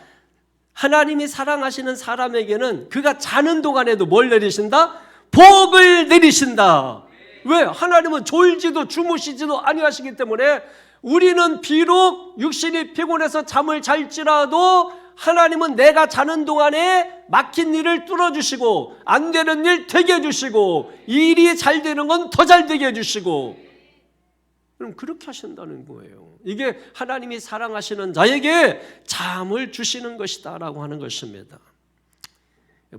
하나님이 사랑하시는 사람에게는 그가 자는 동안에도 뭘 내리신다? 복을 내리신다. 왜? 하나님은 졸지도 주무시지도 아니하시기 때문에 우리는 비록 육신이 피곤해서 잠을 잘지라도 하나님은 내가 자는 동안에 막힌 일을 뚫어주시고 안 되는 일 되게 해주시고 일이 잘 되는 건 더 잘 되게 해주시고 그럼 그렇게 하신다는 거예요. 이게 하나님이 사랑하시는 자에게 잠을 주시는 것이다 라고 하는 것입니다.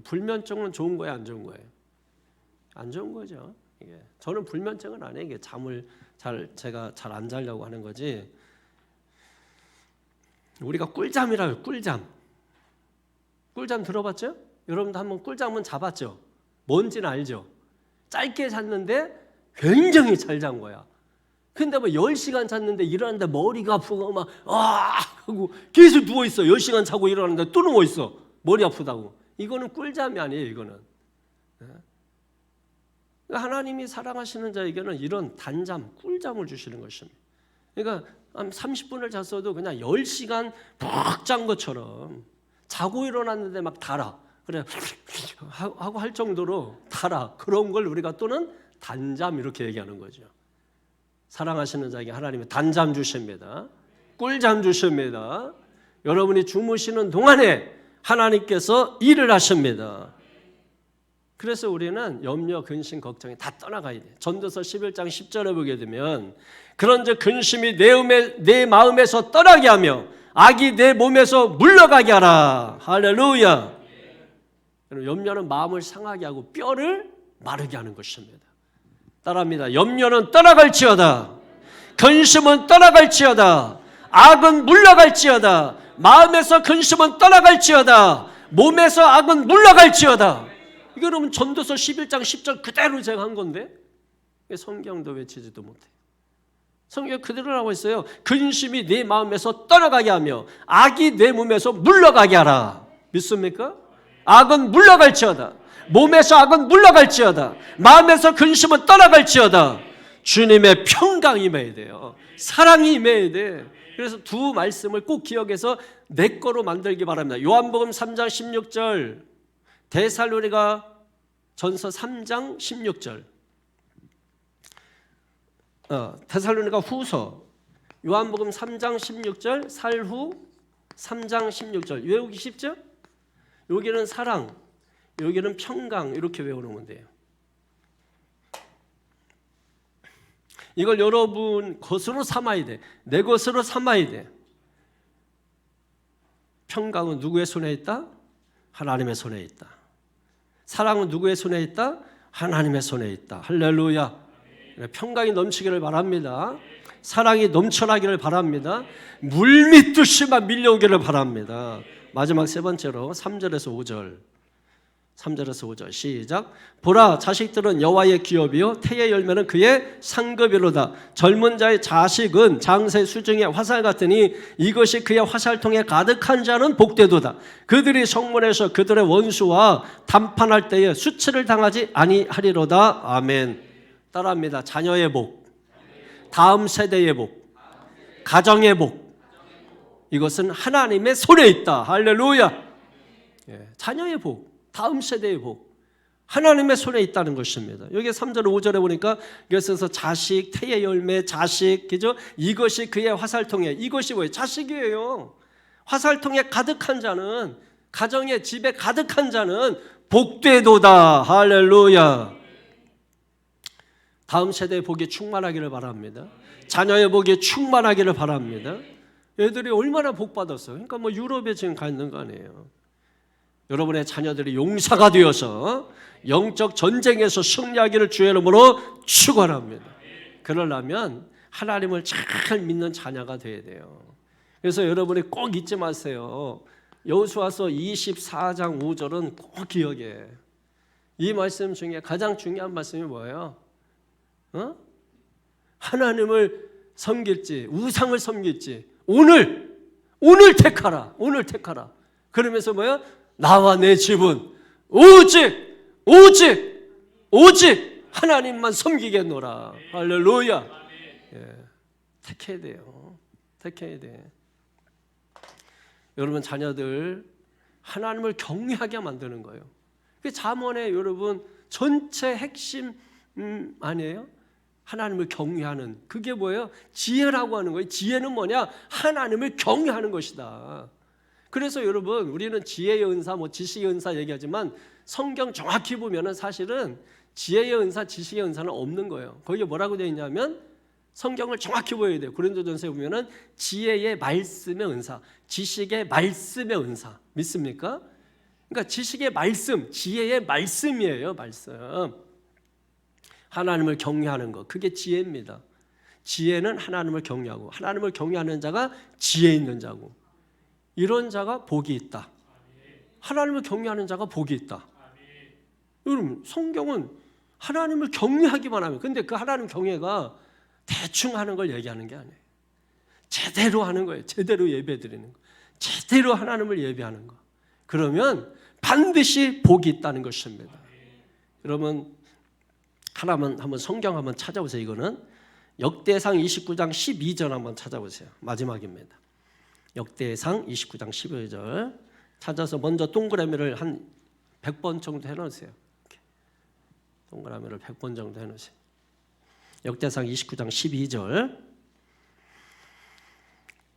불면증은 좋은 거예요, 안 좋은 거예요? 안 좋은 거죠. 이게. 저는 불면증은 아니에요. 이게 잠을 제가 잘 안 자려고 하는 거지. 우리가 꿀잠이라고 꿀잠. 꿀잠 들어봤죠? 여러분도 한번 꿀잠은 자봤죠? 뭔지는 알죠? 짧게 잤는데 굉장히 잘 잔 거야. 근데 뭐 10시간 잤는데 일어났는데 머리가 아프고 막 하고 계속 누워 있어. 10시간 자고 일어났는데 또 누워 있어. 머리 아프다고. 이거는 꿀잠이 아니에요, 이거는. 하나님이 사랑하시는 자에게는 이런 단잠, 꿀잠을 주시는 것입니다. 그러니까 한 30분을 잤어도 그냥 10시간 푹 잔 것처럼 자고 일어났는데 막 달아. 그래 하고 할 정도로 달아. 그런 걸 우리가 또는 단잠 이렇게 얘기하는 거죠. 사랑하시는 자에게 하나님이 단잠 주십니다. 꿀잠 주십니다. 여러분이 주무시는 동안에 하나님께서 일을 하십니다. 그래서 우리는 염려, 근심, 걱정이 다 떠나가야 돼. 전도서 11장 10절에 보게 되면 그런즉 근심이 내 마음에서 떠나게 하며 악이 내 몸에서 물러가게 하라. 할렐루야. 염려는 마음을 상하게 하고 뼈를 마르게 하는 것입니다. 따라합니다. 염려는 떠나갈지어다. 근심은 떠나갈지어다. 악은 물러갈지어다. 마음에서 근심은 떠나갈지어다. 몸에서 악은 물러갈지어다. 이거 여러분 전도서 11장 10절 그대로 제가 한 건데 성경도 외치지도 못해요. 성경 그대로 나오고 있어요. 근심이 내 마음에서 떠나가게 하며 악이 내 몸에서 물러가게 하라. 믿습니까? 악은 물러갈지어다. 몸에서 악은 물러갈지어다. 마음에서 근심은 떠나갈지어다. 주님의 평강이 임해야 돼요. 사랑이 임해야 돼. 그래서 두 말씀을 꼭 기억해서 내 거로 만들기 바랍니다. 요한복음 3장 16절, 데살로니가 전서 3장 16절, 데살로니가 후서 요한복음 3장 16절, 살후 3장 16절 외우기 쉽죠? 여기는 사랑, 여기는 평강 이렇게 외워놓으면 돼요. 이걸 여러분 것으로 삼아야 돼. 내 것으로 삼아야 돼. 평강은 누구의 손에 있다? 하나님의 손에 있다. 사랑은 누구의 손에 있다? 하나님의 손에 있다. 할렐루야. 평강이 넘치기를 바랍니다. 사랑이 넘쳐나기를 바랍니다. 물밀듯이만 밀려오기를 바랍니다. 마지막 세 번째로 3절에서 5절. 3절에서 5절 시작. 보라, 자식들은 여호와의 기업이요 태의 열매는 그의 상급이로다. 젊은 자의 자식은 장새 수중의 화살 같으니 이것이 그의 화살통에 가득한 자는 복되도다. 그들이 성문에서 그들의 원수와 담판할 때에 수치를 당하지 아니하리로다. 아멘. 따라합니다. 자녀의 복, 다음 세대의 복, 가정의 복. 이것은 하나님의 손에 있다. 할렐루야. 자녀의 복, 다음 세대의 복, 하나님의 손에 있다는 것입니다. 여기 3절 5절에 보니까 그래서 자식, 태의 열매, 자식, 그죠? 이것이 그의 화살통에, 이것이 뭐예요? 자식이에요. 화살통에 가득한 자는, 가정의 집에 가득한 자는 복되도다. 할렐루야. 다음 세대의 복이 충만하기를 바랍니다. 자녀의 복이 충만하기를 바랍니다. 애들이 얼마나 복 받았어요. 그러니까 뭐 유럽에 지금 가 있는 거 아니에요. 여러분의 자녀들이 용사가 되어서 영적 전쟁에서 승리하기를 주의 이름으로 축원합니다. 그러려면 하나님을 잘 믿는 자녀가 돼야 돼요. 그래서 여러분이 꼭 잊지 마세요. 여호수아서 24장 5절은 꼭 기억해. 이 말씀 중에 가장 중요한 말씀이 뭐예요? 하나님을 섬길지 우상을 섬길지 오늘 택하라. 오늘 택하라. 그러면서 뭐예요? 나와 내 집은 오직 하나님만 섬기겠노라. 할렐루야. 택해야 돼요. 택해야 돼. 여러분 자녀들 하나님을 경외하게 만드는 거예요. 그 잠언의 여러분 전체 핵심 아니에요? 하나님을 경외하는 그게 뭐예요? 지혜라고 하는 거예요. 지혜는 뭐냐? 하나님을 경외하는 것이다. 그래서 여러분 우리는 지혜의 은사, 지식의 은사 얘기하지만 성경 정확히 보면은 사실은 지혜의 은사, 지식의 은사는 없는 거예요. 거기에 뭐라고 되어 있냐면 성경을 정확히 보여야 돼요. 고린도전서에 보면은 지혜의 말씀의 은사, 지식의 말씀의 은사 믿습니까? 그러니까 지식의 말씀, 지혜의 말씀이에요. 말씀. 하나님을 경외하는 것, 그게 지혜입니다. 지혜는 하나님을 경외하고 하나님을 경외하는 자가 지혜 있는 자고 이런 자가 복이 있다. 하나님을 경외하는 자가 복이 있다. 여러분 성경은 하나님을 경외하기만 하면 근데 그 하나님 경외가 대충 하는 걸 얘기하는 게 아니에요. 제대로 하는 거예요. 제대로 예배 드리는 거. 제대로 하나님을 예배하는 거. 그러면 반드시 복이 있다는 것입니다. 여러분 하나만 한번 성경 한번 찾아보세요. 이거는 역대상 29장 12절 한번 찾아보세요. 마지막입니다. 역대상 29장 12절 찾아서 먼저 동그라미를 한 100번 정도 해놓으세요. 이렇게. 동그라미를 100번 정도 해놓으세요. 역대상 29장 12절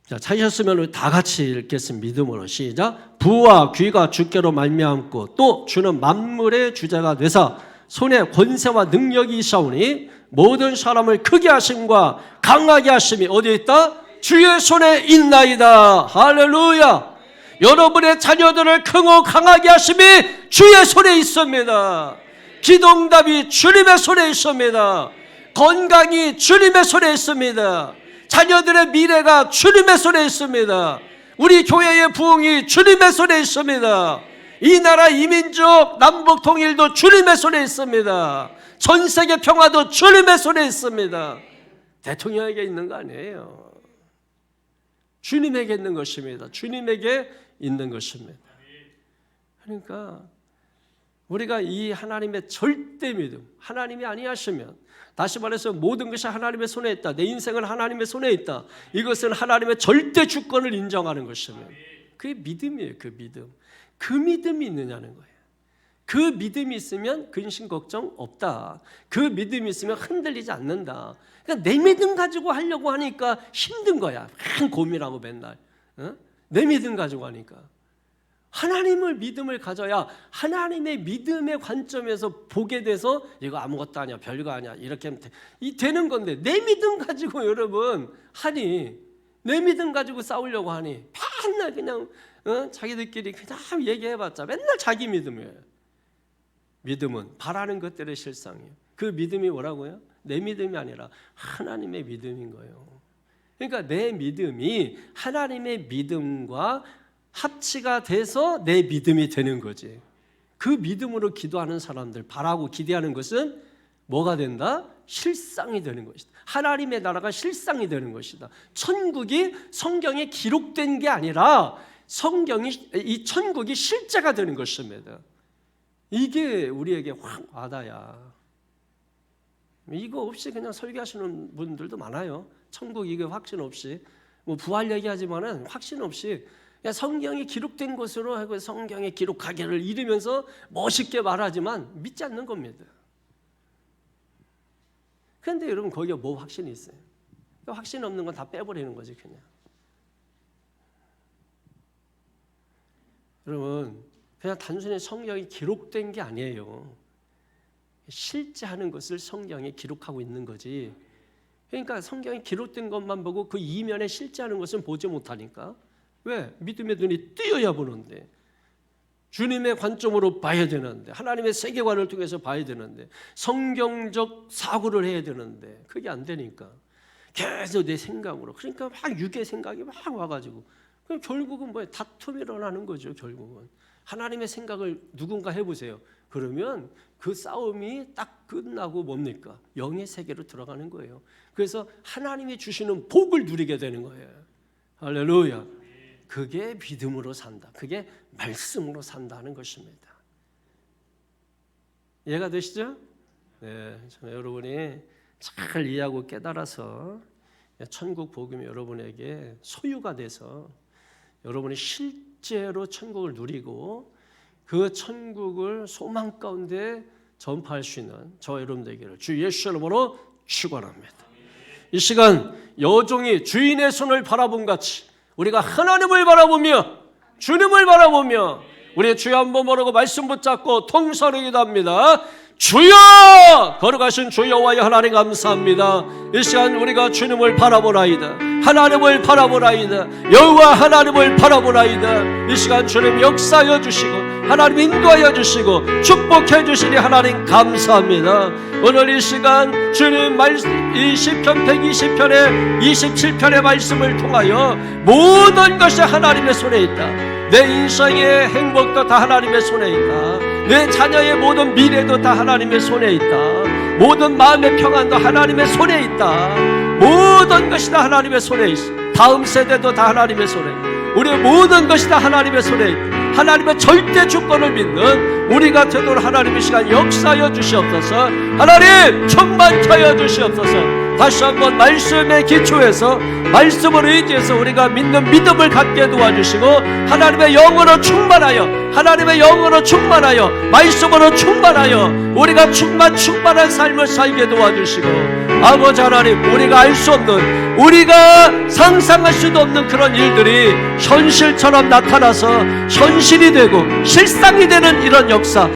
자, 찾으셨으면 우리 다 같이 읽겠습니다. 믿음으로 시작. 부와 귀가 주께로 말미암고 또 주는 만물의 주자가 되사 손에 권세와 능력이 있사오니 모든 사람을 크게 하심과 강하게 하심이 어디에 있다? 주의 손에 있나이다. 할렐루야. 여러분의 자녀들을 크고 강하게 하심이 주의 손에 있습니다. 기도응답이 주님의 손에 있습니다. 건강이 주님의 손에 있습니다. 자녀들의 미래가 주님의 손에 있습니다. 우리 교회의 부흥이 주님의 손에 있습니다. 이 나라 이민족 남북 통일도 주님의 손에 있습니다. 전 세계 평화도 주님의 손에 있습니다. 대통령에게 있는 거 아니에요. 주님에게 있는 것입니다. 주님에게 있는 것입니다. 그러니까 우리가 이 하나님의 절대 믿음, 하나님이 아니하시면 다시 말해서 모든 것이 하나님의 손에 있다. 내 인생은 하나님의 손에 있다. 이것은 하나님의 절대 주권을 인정하는 것입니다. 그게 믿음이에요. 그 믿음. 그 믿음이 있느냐는 거예요. 그 믿음이 있으면 근심 걱정 없다. 그 믿음이 있으면 흔들리지 않는다. 그러니까 내 믿음 가지고 하려고 하니까 힘든 거야. 고민하고 맨날. 내 믿음 가지고 하니까. 하나님을 믿음을 가져야 하나님의 믿음의 관점에서 보게 돼서 이거 아무것도 아니야, 별거 아니야 이렇게 하면 되는 건데 내 믿음 가지고 여러분 하니 내 믿음 가지고 싸우려고 하니 맨날 그냥 자기들끼리 그냥 얘기해봤자 맨날 자기 믿음이에요. 믿음은 바라는 것들의 실상이에요. 그 믿음이 뭐라고요? 내 믿음이 아니라 하나님의 믿음인 거예요. 그러니까 내 믿음이 하나님의 믿음과 합치가 돼서 내 믿음이 되는 거지. 그 믿음으로 기도하는 사람들, 바라고 기대하는 것은 뭐가 된다? 실상이 되는 것이다. 하나님의 나라가 실상이 되는 것이다. 천국이 성경에 기록된 게 아니라 이 천국이 실제가 되는 것입니다. 이게 우리에게 확 와닿아야. 이거 없이 그냥 설교하시는 분들도 많아요. 천국 이거 확신 없이 뭐 부활 얘기하지만은 확신 없이 그냥 성경이 기록된 것으로 하고 성경에 기록하기를 이르면서 멋있게 말하지만 믿지 않는 겁니다. 그런데 여러분 거기에 뭐 확신이 있어요? 확신 없는 건 다 빼버리는 거지 그냥. 여러분 그냥 단순히 성경이 기록된 게 아니에요. 실제 하는 것을 성경에 기록하고 있는 거지. 그러니까 성경에 기록된 것만 보고 그 이면에 실제 하는 것은 보지 못하니까. 왜? 믿음의 눈이 뜨여야 보는데, 주님의 관점으로 봐야 되는데, 하나님의 세계관을 통해서 봐야 되는데, 성경적 사고를 해야 되는데 그게 안 되니까 계속 내 생각으로, 그러니까 막 육의 생각이 막 와가지고 그럼 결국은 뭐예요? 다툼이 일어나는 거죠. 결국은 하나님의 생각을 누군가 해보세요. 그러면 그 싸움이 딱 끝나고 뭡니까? 영의 세계로 들어가는 거예요. 그래서 하나님이 주시는 복을 누리게 되는 거예요. 할렐루야. 그게 믿음으로 산다. 그게 말씀으로 산다는 것입니다. 이해가 되시죠? 네, 저는 여러분이 잘 이해하고 깨달아서 천국 복음이 여러분에게 소유가 돼서 여러분이 실제로 천국을 누리고 그 천국을 소망 가운데 전파할 수 있는 저 여러분 되기를 주 예수의 이름으로 축원합니다. 이 시간 여종이 주인의 손을 바라본 같이 우리가 하나님을 바라보며 주님을 바라보며 우리의 주여 한번 모르고 말씀 붙잡고 통성하기도 합니다. 주여! 걸어가신 주여와의 하나님 감사합니다. 이 시간 우리가 주님을 바라보나이다. 하나님을 바라보나이다. 여호와 하나님을 바라보나이다. 이 시간 주님 역사하여 주시고 하나님 인도하여 주시고 축복해 주시니 하나님 감사합니다. 오늘 이 시간 주님 이 시편 120편의 27편의 말씀을 통하여 모든 것이 하나님의 손에 있다. 내 인생의 행복도 다 하나님의 손에 있다. 내 자녀의 모든 미래도 다 하나님의 손에 있다. 모든 마음의 평안도 하나님의 손에 있다. 모든 것이 다 하나님의 손에 있어. 다음 세대도 다 하나님의 손에 있다. 우리의 모든 것이 다 하나님의 손에 있다. 하나님의 절대 주권을 믿는 우리가 되도록 하나님의 시간 역사하여 주시옵소서. 하나님 충만케 하여 주시옵소서. 다시 한번 말씀의 기초에서 말씀을 의지해서 우리가 믿는 믿음을 갖게 도와주시고 하나님의 영으로 충만하여 하나님의 영으로 충만하여 말씀으로 충만하여 우리가 충만한 삶을 살게 도와주시고 아버지 하나님 우리가 알 수 없는 우리가 상상할 수도 없는 그런 일들이 현실처럼 나타나서 현실이 되고 실상이 되는 이런 역사